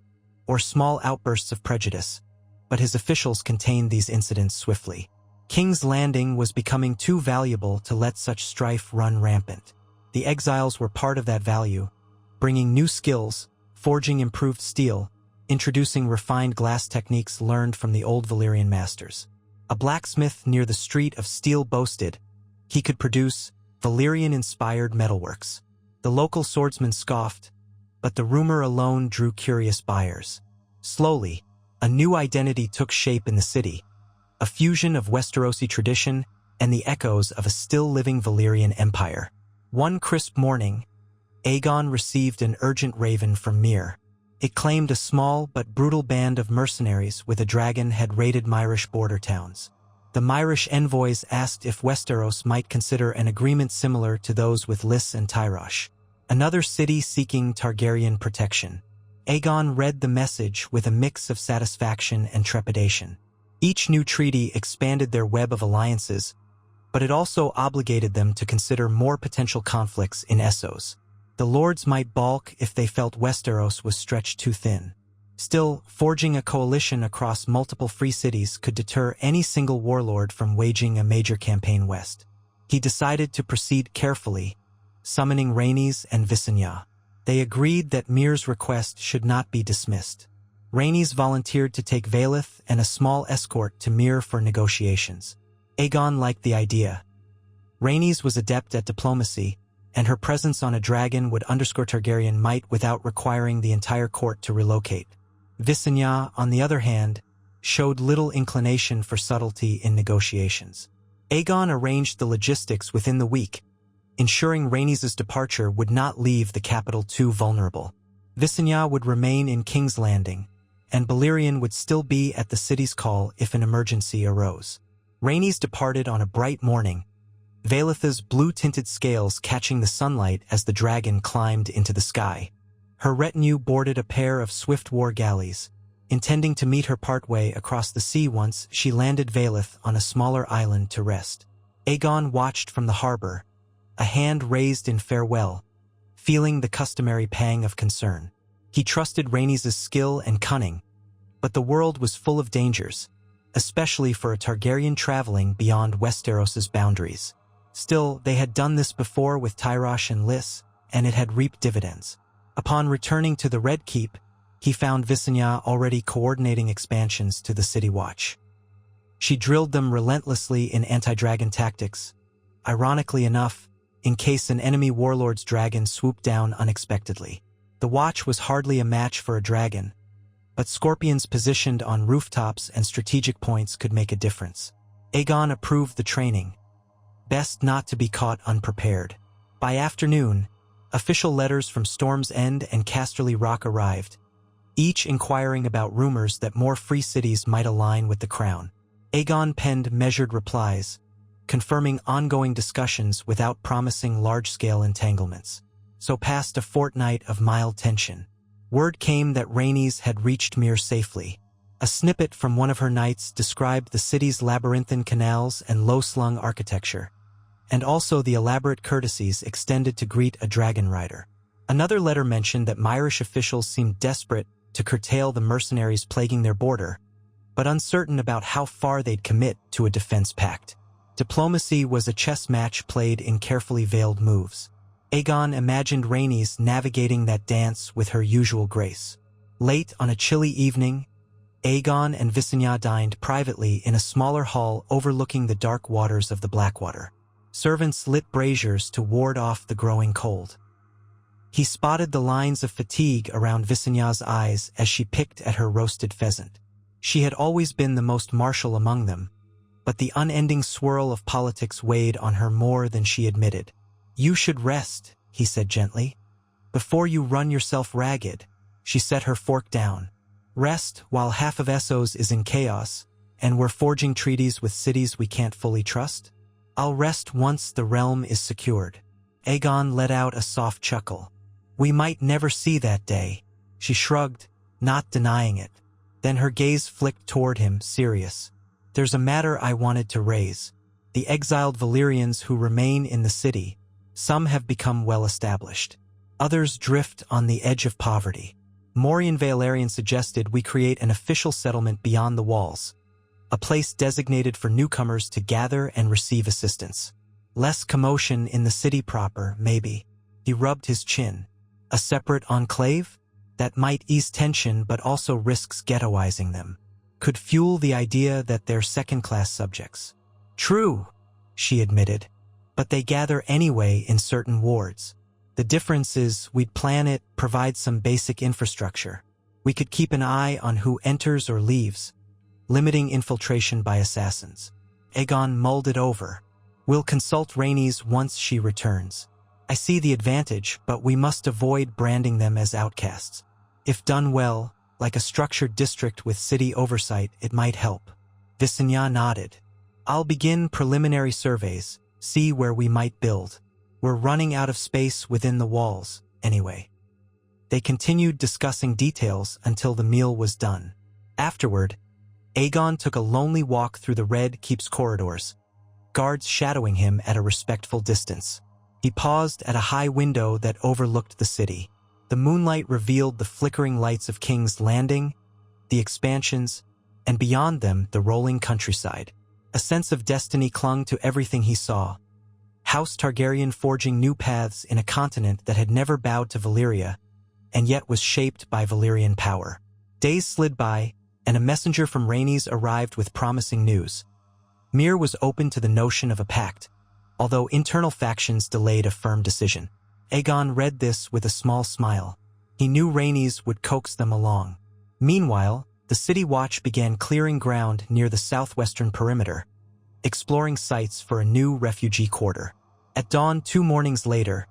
or small outbursts of prejudice, but his officials contained these incidents swiftly. King's Landing was becoming too valuable to let such strife run rampant. The exiles were part of that value, bringing new skills, forging improved steel, introducing refined glass techniques learned from the old Valyrian masters. A blacksmith near the Street of Steel boasted he could produce Valyrian-inspired metalworks. The local swordsman scoffed, but the rumor alone drew curious buyers. Slowly, a new identity took shape in the city, a fusion of Westerosi tradition and the echoes of a still-living Valyrian empire. One crisp morning, Aegon received an urgent raven from Myr. It claimed a small but brutal band of mercenaries with a dragon had raided Myrish border towns. The Myrish envoys asked if Westeros might consider an agreement similar to those with Lys and Tyrosh, another city seeking Targaryen protection. Aegon read the message with a mix of satisfaction and trepidation. Each new treaty expanded their web of alliances, but it also obligated them to consider more potential conflicts in Essos. The lords might balk if they felt Westeros was stretched too thin. Still, forging a coalition across multiple free cities could deter any single warlord from waging a major campaign west. He decided to proceed carefully, summoning Rhaenys and Visenya. They agreed that Myr's request should not be dismissed. Rhaenys volunteered to take Vaelith and a small escort to Myr for negotiations. Aegon liked the idea. Rhaenys was adept at diplomacy, and her presence on a dragon would underscore Targaryen might without requiring the entire court to relocate. Visenya, on the other hand, showed little inclination for subtlety in negotiations. Aegon arranged the logistics within the week, ensuring Rhaenys' departure would not leave the capital too vulnerable. Visenya would remain in King's Landing, and Balerion would still be at the city's call if an emergency arose. Rhaenys departed on a bright morning, Valytha's blue-tinted scales catching the sunlight as the dragon climbed into the sky. Her retinue boarded a pair of swift war galleys, intending to meet her partway across the sea once she landed Valyth on a smaller island to rest. Aegon watched from the harbor, a hand raised in farewell, feeling the customary pang of concern. He trusted Rhaenys' skill and cunning, but the world was full of dangers, especially for a Targaryen traveling beyond Westeros' boundaries. Still, they had done this before with Tyrosh and Lys, and it had reaped dividends. Upon returning to the Red Keep, he found Visenya already coordinating expansions to the City Watch. She drilled them relentlessly in anti-dragon tactics, ironically enough, in case an enemy warlord's dragon swooped down unexpectedly. The Watch was hardly a match for a dragon, but scorpions positioned on rooftops and strategic points could make a difference. Aegon approved the training. Best not to be caught unprepared. By afternoon, official letters from Storm's End and Casterly Rock arrived, each inquiring about rumors that more free cities might align with the crown. Aegon penned measured replies, confirming ongoing discussions without promising large-scale entanglements. So passed a fortnight of mild tension. Word came that Rhaenys had reached Myr safely. A snippet from one of her knights described the city's labyrinthine canals and low-slung architecture, and also the elaborate courtesies extended to greet a dragon rider. Another letter mentioned that Myrish officials seemed desperate to curtail the mercenaries plaguing their border, but uncertain about how far they'd commit to a defense pact. Diplomacy was a chess match played in carefully veiled moves. Aegon imagined Rhaenys navigating that dance with her usual grace. Late on a chilly evening, Aegon and Visenya dined privately in a smaller hall overlooking the dark waters of the Blackwater. Servants lit braziers to ward off the growing cold. He spotted the lines of fatigue around Visenya's eyes as she picked at her roasted pheasant. She had always been the most martial among them, but the unending swirl of politics weighed on her more than she admitted. "You should rest," he said gently. "Before you run yourself ragged." She set her fork down. "Rest while half of Essos is in chaos, and we're forging treaties with cities we can't fully trust? I'll rest once the realm is secured." Aegon let out a soft chuckle. "We might never see that day." She shrugged, not denying it. Then her gaze flicked toward him, serious. "There's a matter I wanted to raise. The exiled Valyrians who remain in the city. Some have become well-established. Others drift on the edge of poverty. Morian Valerian suggested we create an official settlement beyond the walls, a place designated for newcomers to gather and receive assistance. Less commotion in the city proper, maybe." He rubbed his chin. "A separate enclave? That might ease tension but also risks ghettoizing them. Could fuel the idea that they're second-class subjects." "True," she admitted, "but they gather anyway in certain wards. The difference is we'd plan it, provide some basic infrastructure. We could keep an eye on who enters or leaves, limiting infiltration by assassins." Aegon mulled it over. "We'll consult Rhaenys once she returns. I see the advantage, but we must avoid branding them as outcasts. If done well, like a structured district with city oversight, it might help." Visenya nodded. "I'll begin preliminary surveys, see where we might build. We're running out of space within the walls, anyway." They continued discussing details until the meal was done. Afterward, Aegon took a lonely walk through the Red Keep's corridors, guards shadowing him at a respectful distance. He paused at a high window that overlooked the city. The moonlight revealed the flickering lights of King's Landing, the expansions, and beyond them the rolling countryside. A sense of destiny clung to everything he saw. House Targaryen forging new paths in a continent that had never bowed to Valyria, and yet was shaped by Valyrian power. Days slid by, and a messenger from Rhaenys arrived with promising news. Myr was open to the notion of a pact, although internal factions delayed a firm decision. Aegon read this with a small smile. He knew Rhaenys would coax them along. Meanwhile, the City Watch began clearing ground near the southwestern perimeter, exploring sites for a new refugee quarter. At dawn 2 mornings later,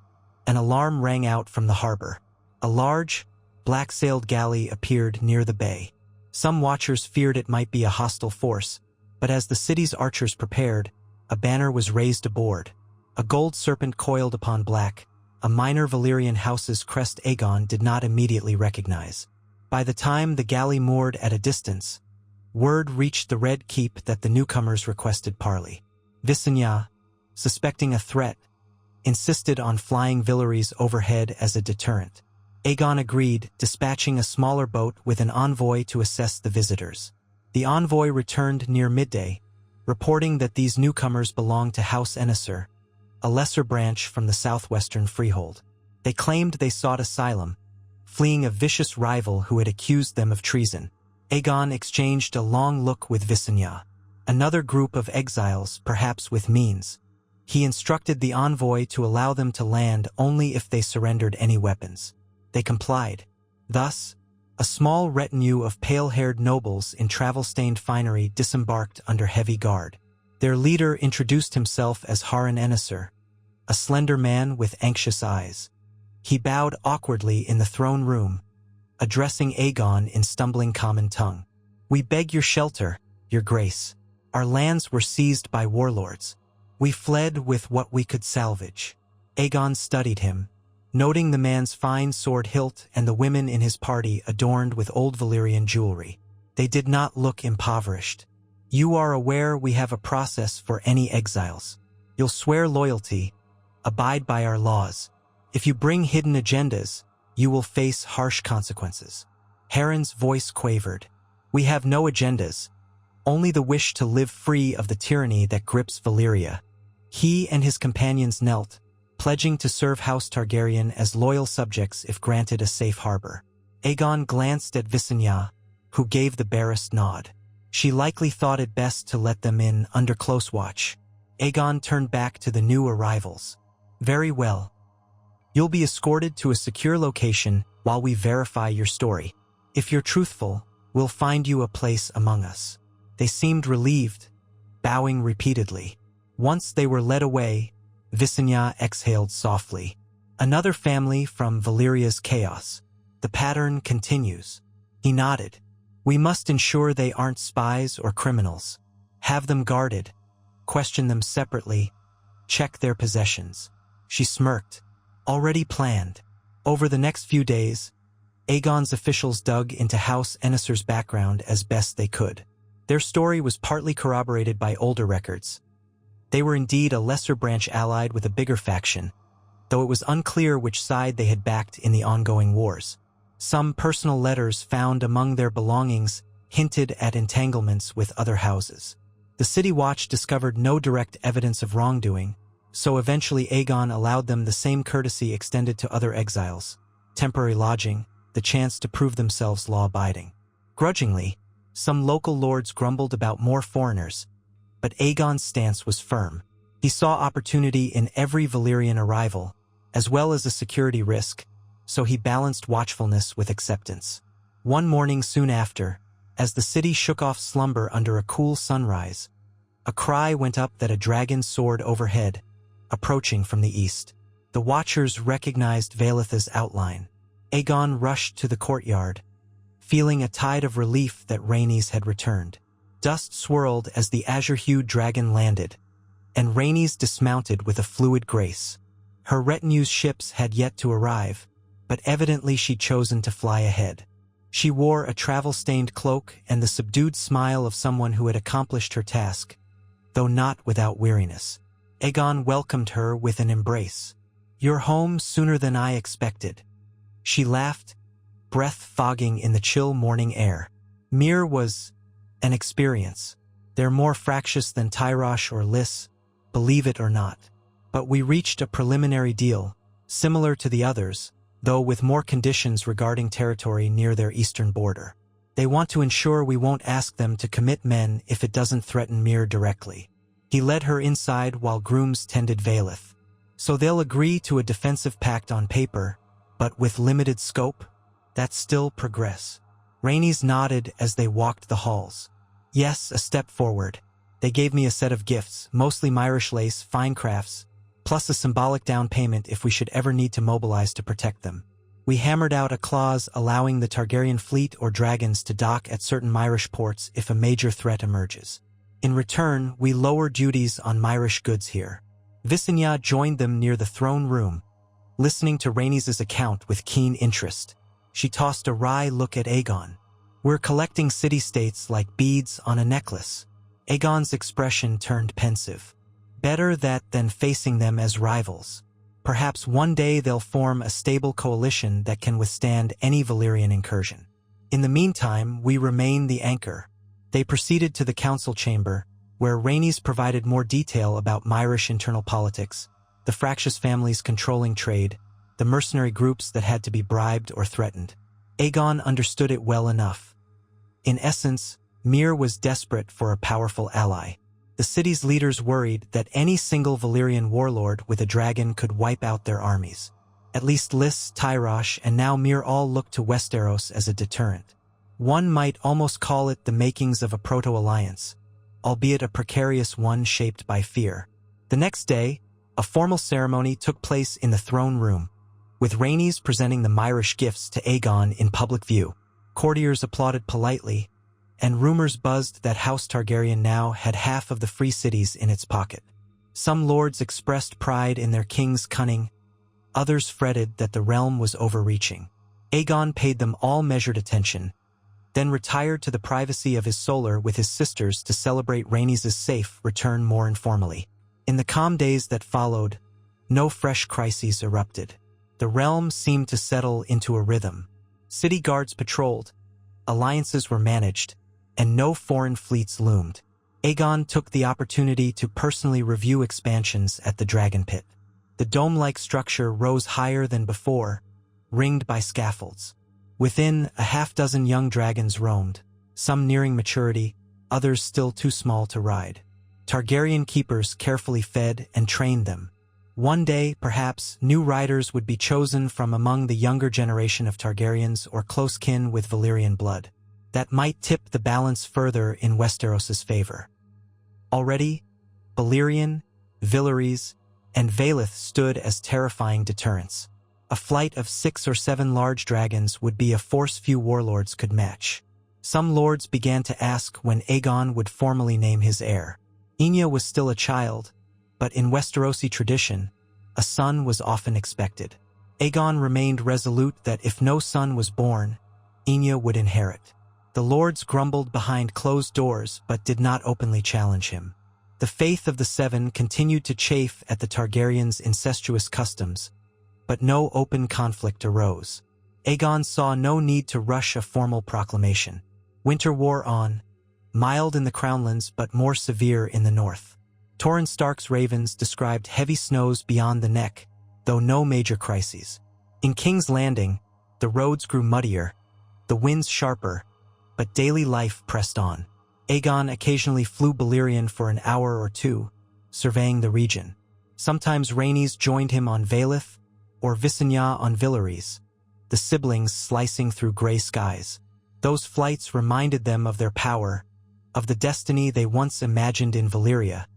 an alarm rang out from the harbor. A large, black-sailed galley appeared near the bay. Some watchers feared it might be a hostile force, but as the city's archers prepared, a banner was raised aboard. A gold serpent coiled upon black, a minor Valyrian house's crest Aegon did not immediately recognize. By the time the galley moored at a distance, word reached the Red Keep that the newcomers requested parley. Valyria, suspecting a threat, insisted on flying Valyria's overhead as a deterrent. Aegon agreed, dispatching a smaller boat with an envoy to assess the visitors. The envoy returned near midday, reporting that these newcomers belonged to House Enisar, a lesser branch from the southwestern freehold. They claimed they sought asylum, fleeing a vicious rival who had accused them of treason. Aegon exchanged a long look with Valyria, another group of exiles, perhaps with means. He instructed the envoy to allow them to land only if they surrendered any weapons. They complied. Thus, a small retinue of pale-haired nobles in travel-stained finery disembarked under heavy guard. Their leader introduced himself as Harren Enisar, a slender man with anxious eyes. He bowed awkwardly in the throne room, addressing Aegon in stumbling common tongue. "We beg your shelter, your grace. Our lands were seized by warlords. We fled with what we could salvage." Aegon studied him, noting the man's fine sword hilt and the women in his party adorned with old Valyrian jewelry. They did not look impoverished. "You are aware we have a process for any exiles. You'll swear loyalty, abide by our laws. If you bring hidden agendas, you will face harsh consequences." Harren's voice quavered. "We have no agendas, only the wish to live free of the tyranny that grips Valyria." He and his companions knelt, pledging to serve House Targaryen as loyal subjects if granted a safe harbor. Aegon glanced at Valyria, who gave the barest nod. She likely thought it best to let them in under close watch. Aegon turned back to the new arrivals. "Very well. You'll be escorted to a secure location while we verify your story. If you're truthful, we'll find you a place among us." They seemed relieved, bowing repeatedly. Once they were led away, Valyria exhaled softly. "Another family from Valyria's chaos. The pattern continues." He nodded. "We must ensure they aren't spies or criminals. Have them guarded, question them separately, check their possessions." She smirked. "Already planned." Over the next few days, Aegon's officials dug into House Enisar's background as best they could. Their story was partly corroborated by older records. They were indeed a lesser branch allied with a bigger faction, though it was unclear which side they had backed in the ongoing wars. Some personal letters found among their belongings hinted at entanglements with other houses. The City Watch discovered no direct evidence of wrongdoing, so eventually Aegon allowed them the same courtesy extended to other exiles: temporary lodging, the chance to prove themselves law-abiding. Grudgingly, some local lords grumbled about more foreigners, but Aegon's stance was firm. He saw opportunity in every Valyrian arrival, as well as a security risk, so he balanced watchfulness with acceptance. One morning soon after, as the city shook off slumber under a cool sunrise, a cry went up that a dragon soared overhead, approaching from the east. The watchers recognized Valyria's outline. Aegon rushed to the courtyard, feeling a tide of relief that Rhaenys had returned. Dust swirled as the azure-hued dragon landed, and Rhaenys dismounted with a fluid grace. Her retinue's ships had yet to arrive, but evidently she'd chosen to fly ahead. She wore a travel-stained cloak and the subdued smile of someone who had accomplished her task, though not without weariness. Aegon welcomed her with an embrace. "You're home sooner than I expected." She laughed, breath fogging in the chill morning air. Myr was an experience. They're more fractious than Tyrosh or Lys, believe it or not. But we reached a preliminary deal, similar to the others, though with more conditions regarding territory near their eastern border. They want to ensure we won't ask them to commit men if it doesn't threaten Myr directly. He led her inside while grooms tended Valyth. "So they'll agree to a defensive pact on paper, but with limited scope? That's still progress." Rhaenys nodded as they walked the halls. "Yes, a step forward. They gave me a set of gifts, mostly Myrish lace, fine crafts, plus a symbolic down payment if we should ever need to mobilize to protect them. We hammered out a clause allowing the Targaryen fleet or dragons to dock at certain Myrish ports if a major threat emerges. In return, we lower duties on Myrish goods here. Visenya joined them near the throne room, listening to Rhaenys' account with keen interest. She tossed a wry look at Aegon. "We're collecting city-states like beads on a necklace." Aegon's expression turned pensive. "Better that than facing them as rivals. Perhaps one day they'll form a stable coalition that can withstand any Valyrian incursion. In the meantime, we remain the anchor." They proceeded to the council chamber, where Rhaenys provided more detail about Myrish internal politics, the fractious families controlling trade, the mercenary groups that had to be bribed or threatened. Aegon understood it well enough. In essence, Myr was desperate for a powerful ally. The city's leaders worried that any single Valyrian warlord with a dragon could wipe out their armies. At least Lys, Tyrosh, and now Myr all looked to Westeros as a deterrent. One might almost call it the makings of a proto-alliance, albeit a precarious one shaped by fear. The next day, a formal ceremony took place in the throne room, with Rhaenys presenting the Myrish gifts to Aegon in public view. Courtiers applauded politely, and rumors buzzed that House Targaryen now had half of the free cities in its pocket. Some lords expressed pride in their king's cunning, others fretted that the realm was overreaching. Aegon paid them all measured attention, then retired to the privacy of his solar with his sisters to celebrate Rhaenys' safe return more informally. In the calm days that followed, no fresh crises erupted. The realm seemed to settle into a rhythm. City guards patrolled, alliances were managed, and no foreign fleets loomed. Aegon took the opportunity to personally review expansions at the Dragon Pit. The dome-like structure rose higher than before, ringed by scaffolds. Within, a half-dozen young dragons roamed, some nearing maturity, others still too small to ride. Targaryen keepers carefully fed and trained them. One day, perhaps, new riders would be chosen from among the younger generation of Targaryens or close kin with Valyrian blood. That might tip the balance further in Westeros' favor. Already, Balerion, Villeries, and Vaelith stood as terrifying deterrents. A flight of 6 or 7 large dragons would be a force few warlords could match. Some lords began to ask when Aegon would formally name his heir. Enya was still a child, but in Westerosi tradition, a son was often expected. Aegon remained resolute that if no son was born, Enya would inherit. The lords grumbled behind closed doors but did not openly challenge him. The faith of the Seven continued to chafe at the Targaryens' incestuous customs, but no open conflict arose. Aegon saw no need to rush a formal proclamation. Winter wore on, mild in the Crownlands but more severe in the north. Torrhen Stark's ravens described heavy snows beyond the neck, though no major crises. In King's Landing, the roads grew muddier, the winds sharper, but daily life pressed on. Aegon occasionally flew Balerion for an hour or two, surveying the region. Sometimes Rhaenys joined him on Vaelith, or Visenya on Villeries, the siblings slicing through gray skies. Those flights reminded them of their power, of the destiny they once imagined in Valyria,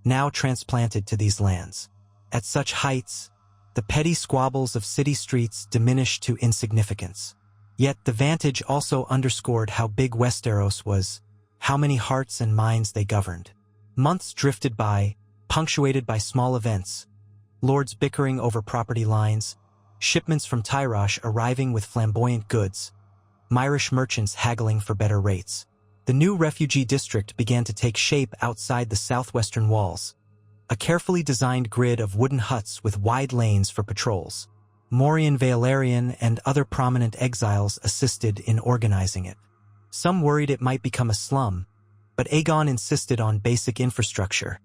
now transplanted to these lands. At such heights, the petty squabbles of city streets diminished to insignificance. Yet the vantage also underscored how big Westeros was, how many hearts and minds they governed. Months drifted by, punctuated by small events, lords bickering over property lines, shipments from Tyrosh arriving with flamboyant goods, Myrish merchants haggling for better rates. The new refugee district began to take shape outside the southwestern walls, a carefully designed grid of wooden huts with wide lanes for patrols. Morian Valyrian and other prominent exiles assisted in organizing it. Some worried it might become a slum, but Aegon insisted on basic infrastructure.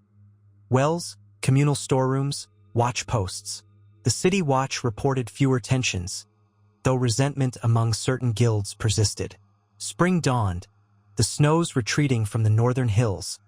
Wells, communal storerooms, watch posts. The city watch reported fewer tensions, though resentment among certain guilds persisted. Spring dawned, the snows retreating from the northern hills,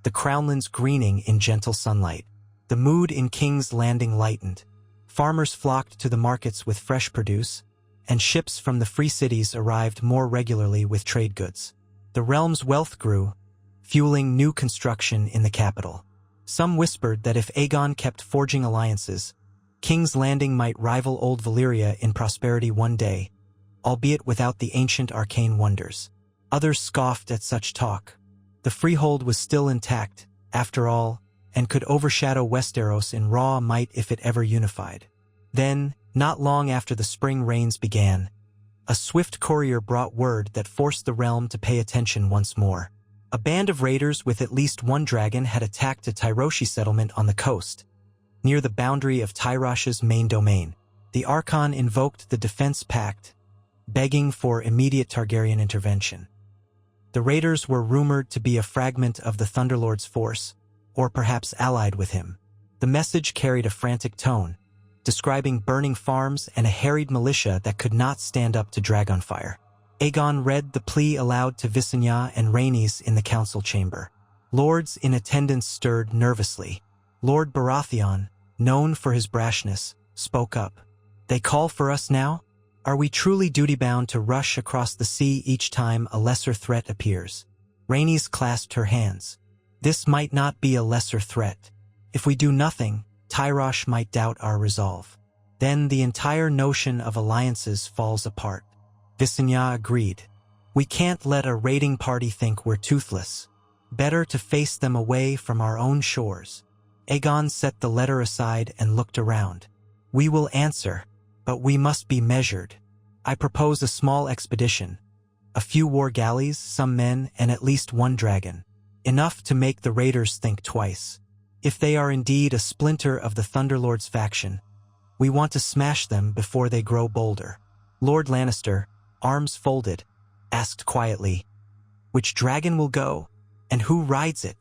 the Crownlands greening in gentle sunlight. The mood in King's Landing lightened. Farmers flocked to the markets with fresh produce, and ships from the free cities arrived more regularly with trade goods. The realm's wealth grew, fueling new construction in the capital. Some whispered that if Aegon kept forging alliances, King's Landing might rival old Valyria in prosperity one day, albeit without the ancient arcane wonders. Others scoffed at such talk. The freehold was still intact, after all, and could overshadow Westeros in raw might if it ever unified. Then, not long after the spring rains began, a swift courier brought word that forced the realm to pay attention once more. A band of raiders with at least one dragon had attacked a Tyroshi settlement on the coast, near the boundary of Tyrosh's main domain. The Archon invoked the Defense Pact, begging for immediate Targaryen intervention. The raiders were rumored to be a fragment of the Thunderlord's force, or perhaps allied with him. The message carried a frantic tone, describing burning farms and a harried militia that could not stand up to Dragonfire. Aegon read the plea aloud to Visenya and Rhaenys in the council chamber. Lords in attendance stirred nervously. Lord Baratheon, known for his brashness, spoke up. "They call for us now? Are we truly duty-bound to rush across the sea each time a lesser threat appears?" Rhaenys clasped her hands. "This might not be a lesser threat. If we do nothing, Tyrosh might doubt our resolve. Then the entire notion of alliances falls apart." Visenya agreed. "We can't let a raiding party think we're toothless. Better to face them away from our own shores." Aegon set the letter aside and looked around. "We will answer, but we must be measured. I propose a small expedition. A few war galleys, some men, and at least one dragon. Enough to make the raiders think twice. If they are indeed a splinter of the Thunderlord's faction, we want to smash them before they grow bolder." Lord Lannister, arms folded, asked quietly, "Which dragon will go, and who rides it?"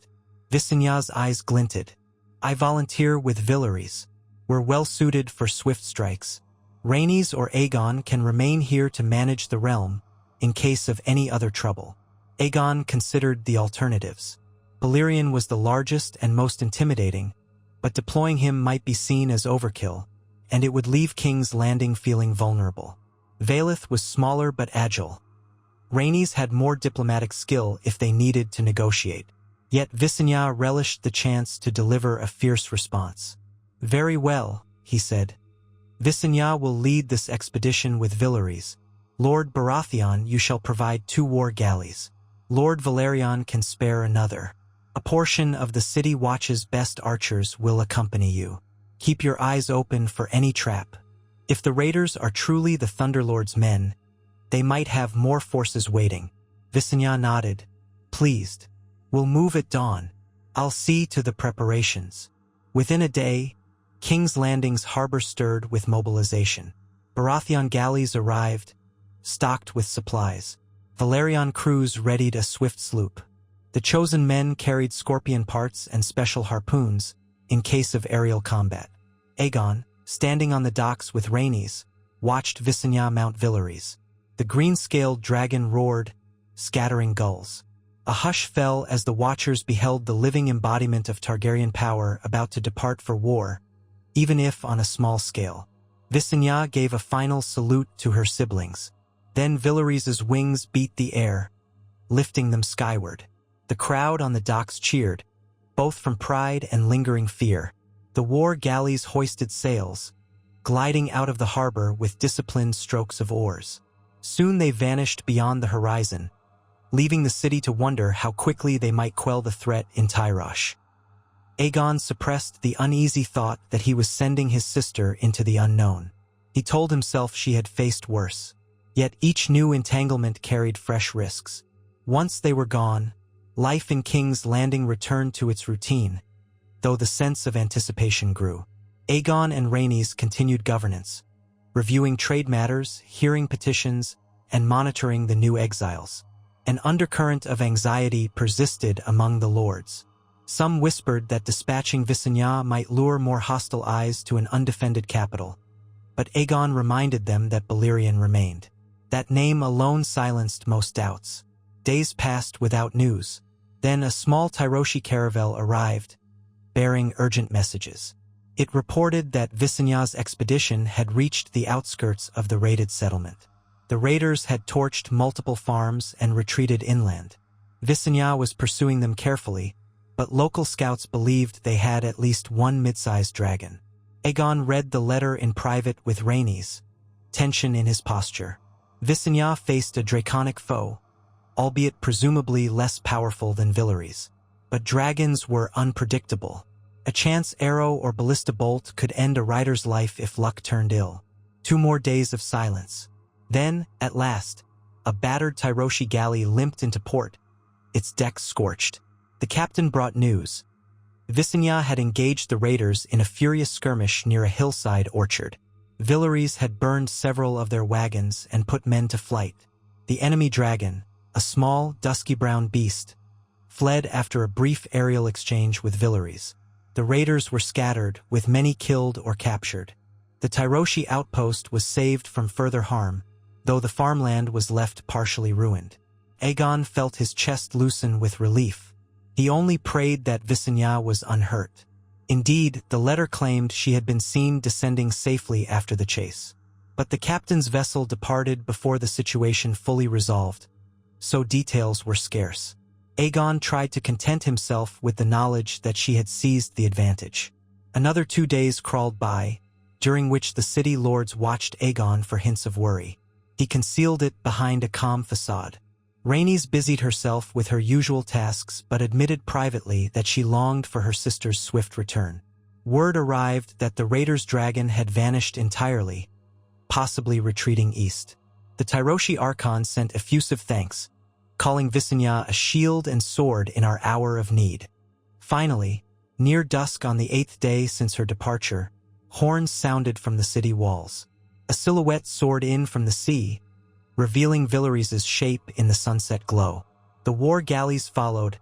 Visenya's eyes glinted. "I volunteer with Valyria's. We're well suited for swift strikes. Rhaenys or Aegon can remain here to manage the realm, in case of any other trouble." Aegon considered the alternatives. Valyrian was the largest and most intimidating, but deploying him might be seen as overkill, and it would leave King's Landing feeling vulnerable. Valeth was smaller but agile. Rhaenys had more diplomatic skill if they needed to negotiate. Yet Visenya relished the chance to deliver a fierce response. "Very well," he said. "Visenya will lead this expedition with Valyria's. Lord Baratheon, you shall provide 2 war galleys. Lord Valerion can spare another. A portion of the City Watch's best archers will accompany you. Keep your eyes open for any trap. If the raiders are truly the Thunderlord's men, they might have more forces waiting." Visenya nodded, pleased. "We'll move at dawn. I'll see to the preparations." Within a day, King's Landing's harbor stirred with mobilization. Baratheon galleys arrived, stocked with supplies. Valerion crews readied a swift sloop. The chosen men carried scorpion parts and special harpoons in case of aerial combat. Aegon, standing on the docks with Rhaenys, watched Visenya mount Valyria's. The green-scaled dragon roared, scattering gulls. A hush fell as the Watchers beheld the living embodiment of Targaryen power about to depart for war, even if on a small scale. Visenya gave a final salute to her siblings. Then Valyria's wings beat the air, lifting them skyward. The crowd on the docks cheered, both from pride and lingering fear. The war galleys hoisted sails, gliding out of the harbor with disciplined strokes of oars. Soon they vanished beyond the horizon, leaving the city to wonder how quickly they might quell the threat in Tyrosh. Aegon suppressed the uneasy thought that he was sending his sister into the unknown. He told himself she had faced worse. Yet each new entanglement carried fresh risks. Once they were gone, life in King's Landing returned to its routine, though the sense of anticipation grew. Aegon and Rhaenys continued governance, reviewing trade matters, hearing petitions, and monitoring the new exiles. An undercurrent of anxiety persisted among the lords. Some whispered that dispatching Visenya might lure more hostile eyes to an undefended capital, but Aegon reminded them that Valyrian remained. That name alone silenced most doubts. Days passed without news. Then a small Tyroshi caravel arrived, bearing urgent messages. It reported that Visenya's expedition had reached the outskirts of the raided settlement. The raiders had torched multiple farms and retreated inland. Visenya was pursuing them carefully, but local scouts believed they had at least one mid-sized dragon. Aegon read the letter in private with Rhaenys, tension in his posture. Visenya faced a draconic foe, albeit presumably less powerful than Valyria's. But dragons were unpredictable. A chance arrow or ballista bolt could end a rider's life if luck turned ill. 2 more days of silence. Then, at last, a battered Tyroshi galley limped into port, its decks scorched. The captain brought news. Visenya had engaged the raiders in a furious skirmish near a hillside orchard. Valyria's had burned several of their wagons and put men to flight. The enemy dragon, a small, dusky brown beast, fled after a brief aerial exchange with Valyria's. The raiders were scattered, with many killed or captured. The Tyroshi outpost was saved from further harm, though the farmland was left partially ruined. Aegon felt his chest loosen with relief. He only prayed that Visenya was unhurt. Indeed, the letter claimed she had been seen descending safely after the chase. But the captain's vessel departed before the situation fully resolved, so details were scarce. Aegon tried to content himself with the knowledge that she had seized the advantage. Another 2 days crawled by, during which the city lords watched Aegon for hints of worry. He concealed it behind a calm facade. Rhaenys busied herself with her usual tasks but admitted privately that she longed for her sister's swift return. Word arrived that the raiders' dragon had vanished entirely, possibly retreating east. The Tyroshi Archon sent effusive thanks, calling Visenya a shield and sword in our hour of need. Finally, near dusk on the 8th day since her departure, horns sounded from the city walls. A silhouette soared in from the sea, revealing Valyria's shape in the sunset glow. The war galleys followed,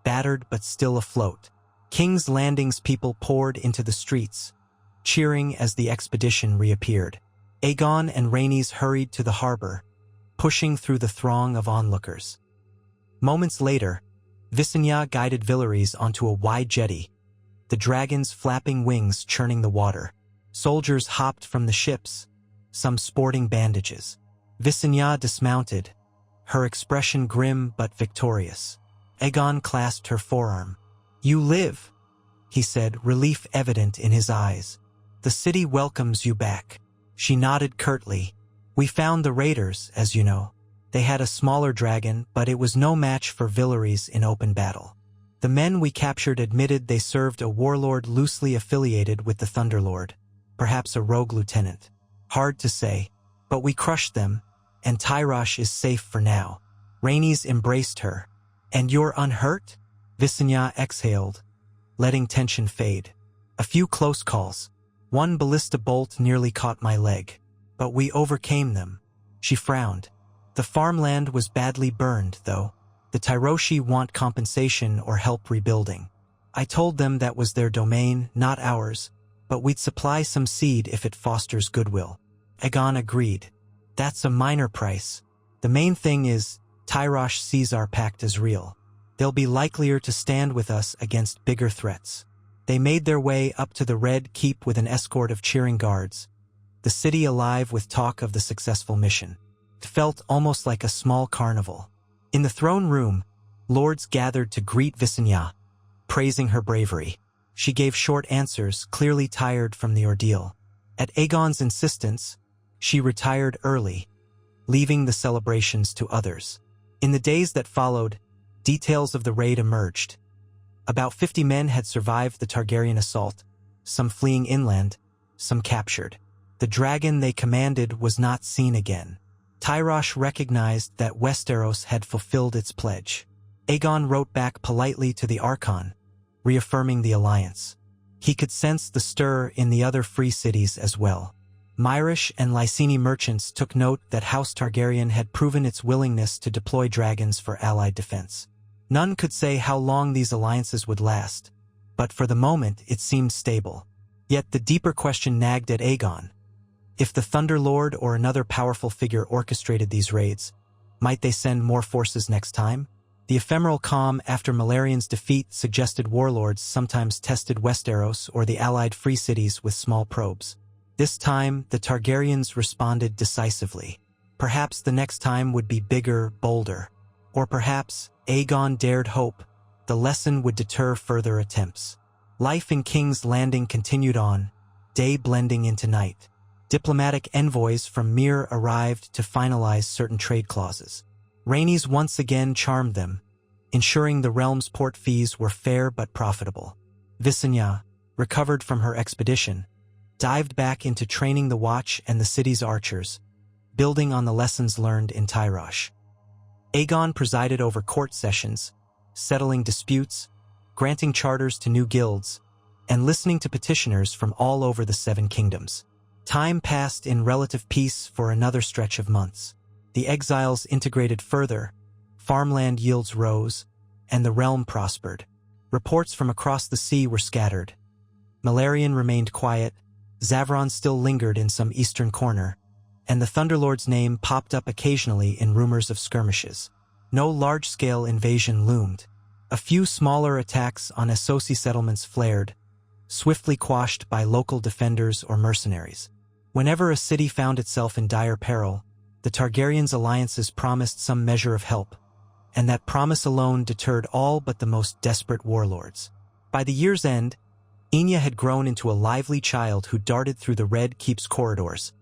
battered but still afloat. King's Landing's people poured into the streets, cheering as the expedition reappeared. Aegon and Rhaenys hurried to the harbor, pushing through the throng of onlookers. Moments later, Visenya guided Valyria's onto a wide jetty, the dragon's flapping wings churning the water. Soldiers hopped from the ships, some sporting bandages. Visenya dismounted, her expression grim but victorious. Aegon clasped her forearm. "You live," he said, relief evident in his eyes. "The city welcomes you back." She nodded curtly. "We found the raiders, as you know. They had a smaller dragon, but it was no match for Valyria's in open battle. The men we captured admitted they served a warlord loosely affiliated with the Thunderlord, perhaps a rogue lieutenant. Hard to say, but we crushed them, and Tyrosh is safe for now." Rhaenys embraced her. "And you're unhurt?" Visenya exhaled, letting tension fade. "A few close calls. One ballista bolt nearly caught my leg, but we overcame them." She frowned. "The farmland was badly burned, though. The Tyroshi want compensation or help rebuilding. I told them that was their domain, not ours, but we'd supply some seed if it fosters goodwill." Aegon agreed. "That's a minor price. The main thing is, Tyrosh sees our pact as real. They'll be likelier to stand with us against bigger threats." They made their way up to the Red Keep with an escort of cheering guards, the city alive with talk of the successful mission. It felt almost like a small carnival. In the throne room, lords gathered to greet Visenya, praising her bravery. She gave short answers, clearly tired from the ordeal. At Aegon's insistence, she retired early, leaving the celebrations to others. In the days that followed, details of the raid emerged. About 50 men had survived the Targaryen assault, some fleeing inland, some captured. The dragon they commanded was not seen again. Tyrosh recognized that Westeros had fulfilled its pledge. Aegon wrote back politely to the Archon, reaffirming the alliance. He could sense the stir in the other free cities as well. Myrish and Lyseni merchants took note that House Targaryen had proven its willingness to deploy dragons for allied defense. None could say how long these alliances would last, but for the moment it seemed stable. Yet the deeper question nagged at Aegon. If the Thunderlord or another powerful figure orchestrated these raids, might they send more forces next time? The ephemeral calm after Malarian's defeat suggested warlords sometimes tested Westeros or the allied free cities with small probes. This time, the Targaryens responded decisively. Perhaps the next time would be bigger, bolder. Or perhaps, Aegon dared hope, the lesson would deter further attempts. Life in King's Landing continued on, day blending into night. Diplomatic envoys from Myr arrived to finalize certain trade clauses. Rhaenys once again charmed them, ensuring the realm's port fees were fair but profitable. Visenya, recovered from her expedition, dived back into training the Watch and the city's archers, building on the lessons learned in Tyrosh. Aegon presided over court sessions, settling disputes, granting charters to new guilds, and listening to petitioners from all over the Seven Kingdoms. Time passed in relative peace for another stretch of months. The exiles integrated further, farmland yields rose, and the realm prospered. Reports from across the sea were scattered. Malarian remained quiet, Zavron still lingered in some eastern corner, and the Thunderlord's name popped up occasionally in rumors of skirmishes. No large-scale invasion loomed. A few smaller attacks on Essosi settlements flared, swiftly quashed by local defenders or mercenaries. Whenever a city found itself in dire peril, the Targaryens' alliances promised some measure of help, and that promise alone deterred all but the most desperate warlords. By the year's end, Enya had grown into a lively child who darted through the Red Keep's corridors,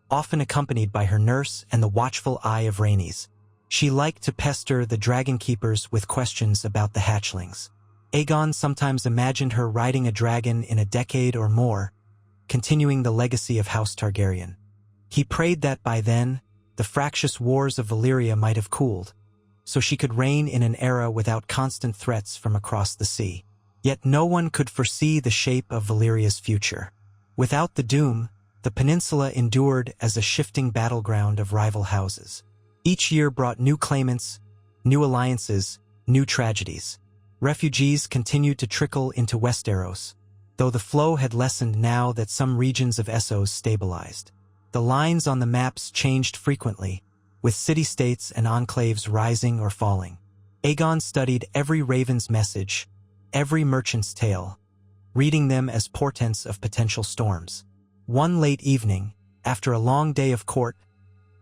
often accompanied by her nurse and the watchful eye of Rhaenys. She liked to pester the dragon keepers with questions about the hatchlings. Aegon sometimes imagined her riding a dragon in a decade or more, continuing the legacy of House Targaryen. He prayed that by then, the fractious wars of Valyria might have cooled, so she could reign in an era without constant threats from across the sea. Yet no one could foresee the shape of Valyria's future. Without the Doom, the peninsula endured as a shifting battleground of rival houses. Each year brought new claimants, new alliances, new tragedies. Refugees continued to trickle into Westeros, though the flow had lessened now that some regions of Essos stabilized. The lines on the maps changed frequently, with city-states and enclaves rising or falling. Aegon studied every raven's message, every merchant's tale, reading them as portents of potential storms. One late evening, after a long day of court,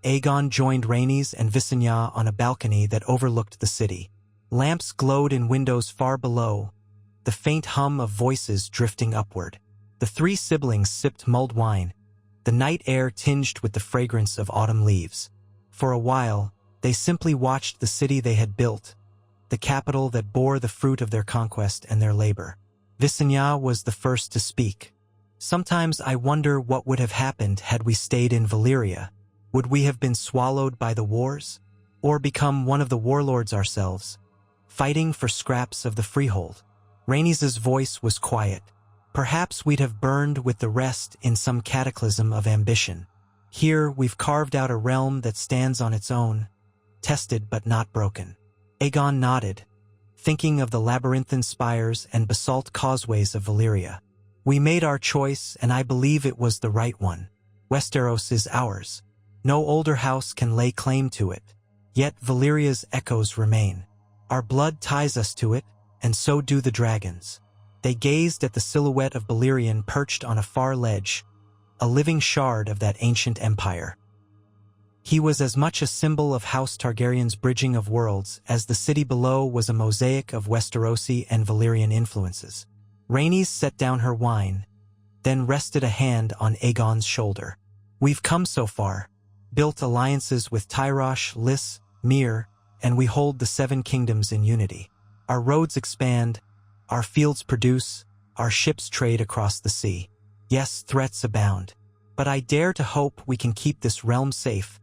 Aegon joined Rhaenys and Visenya on a balcony that overlooked the city. Lamps glowed in windows far below, the faint hum of voices drifting upward. The three siblings sipped mulled wine, the night air tinged with the fragrance of autumn leaves. For a while, they simply watched the city they had built, the capital that bore the fruit of their conquest and their labor. Visenya was the first to speak. "Sometimes I wonder what would have happened had we stayed in Valyria. Would we have been swallowed by the wars? Or become one of the warlords ourselves, fighting for scraps of the freehold?" Rhaenys' voice was quiet. "Perhaps we'd have burned with the rest in some cataclysm of ambition. Here we've carved out a realm that stands on its own, tested but not broken." Aegon nodded, thinking of the labyrinthine spires and basalt causeways of Valyria. "We made our choice, and I believe it was the right one. Westeros is ours. No older house can lay claim to it. Yet Valyria's echoes remain. Our blood ties us to it, and so do the dragons." They gazed at the silhouette of Balerion perched on a far ledge, a living shard of that ancient empire. He was as much a symbol of House Targaryen's bridging of worlds as the city below was a mosaic of Westerosi and Valyrian influences. Rhaenys set down her wine, then rested a hand on Aegon's shoulder. "We've come so far, built alliances with Tyrosh, Lys, Myr, and we hold the Seven Kingdoms in unity. Our roads expand, our fields produce, our ships trade across the sea. Yes, threats abound, but I dare to hope we can keep this realm safe,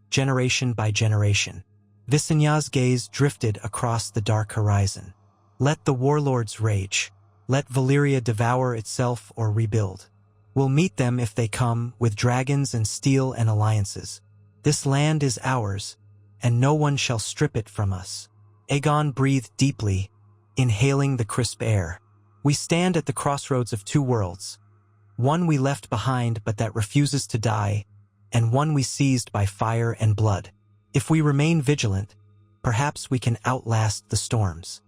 generation by generation." Visenya's gaze drifted across the dark horizon. "Let the warlords rage. Let Valyria devour itself or rebuild. We'll meet them if they come, with dragons and steel and alliances. This land is ours, and no one shall strip it from us." Aegon breathed deeply, inhaling the crisp air. "We stand at the crossroads of two worlds. One we left behind but that refuses to die, and one we seized by fire and blood. If we remain vigilant, perhaps we can outlast the storms."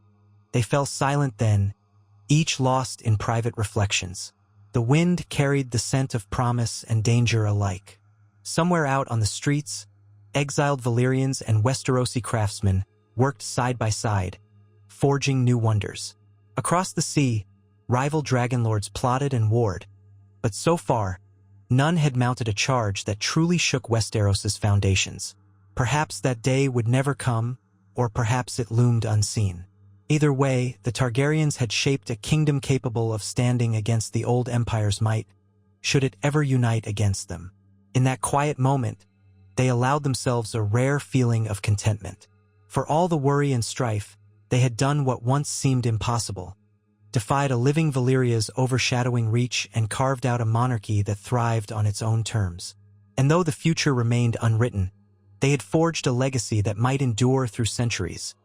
They fell silent then, each lost in private reflections. The wind carried the scent of promise and danger alike. Somewhere out on the streets, exiled Valyrians and Westerosi craftsmen worked side by side, forging new wonders. Across the sea, rival dragon lords plotted and warred, but so far, none had mounted a charge that truly shook Westeros's foundations. Perhaps that day would never come, or perhaps it loomed unseen. Either way, the Targaryens had shaped a kingdom capable of standing against the old empire's might, should it ever unite against them. In that quiet moment, they allowed themselves a rare feeling of contentment. For all the worry and strife, they had done what once seemed impossible, defied a living Valyria's overshadowing reach and carved out a monarchy that thrived on its own terms. And though the future remained unwritten, they had forged a legacy that might endure through centuries.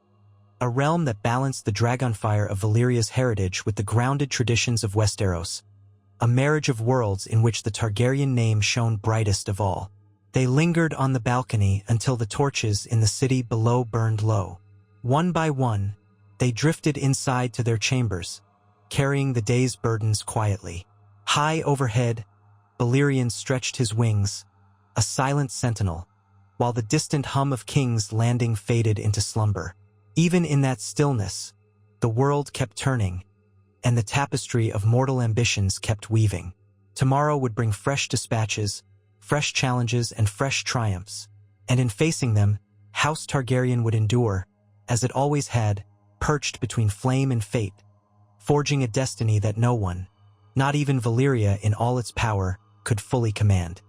A realm that balanced the dragonfire of Valyria's heritage with the grounded traditions of Westeros. A marriage of worlds in which the Targaryen name shone brightest of all. They lingered on the balcony until the torches in the city below burned low. One by one, they drifted inside to their chambers, carrying the day's burdens quietly. High overhead, Valyrian stretched his wings, a silent sentinel, while the distant hum of King's Landing faded into slumber. Even in that stillness, the world kept turning, and the tapestry of mortal ambitions kept weaving. Tomorrow would bring fresh dispatches, fresh challenges, and fresh triumphs, and in facing them, House Targaryen would endure, as it always had, perched between flame and fate, forging a destiny that no one, not even Valyria in all its power, could fully command.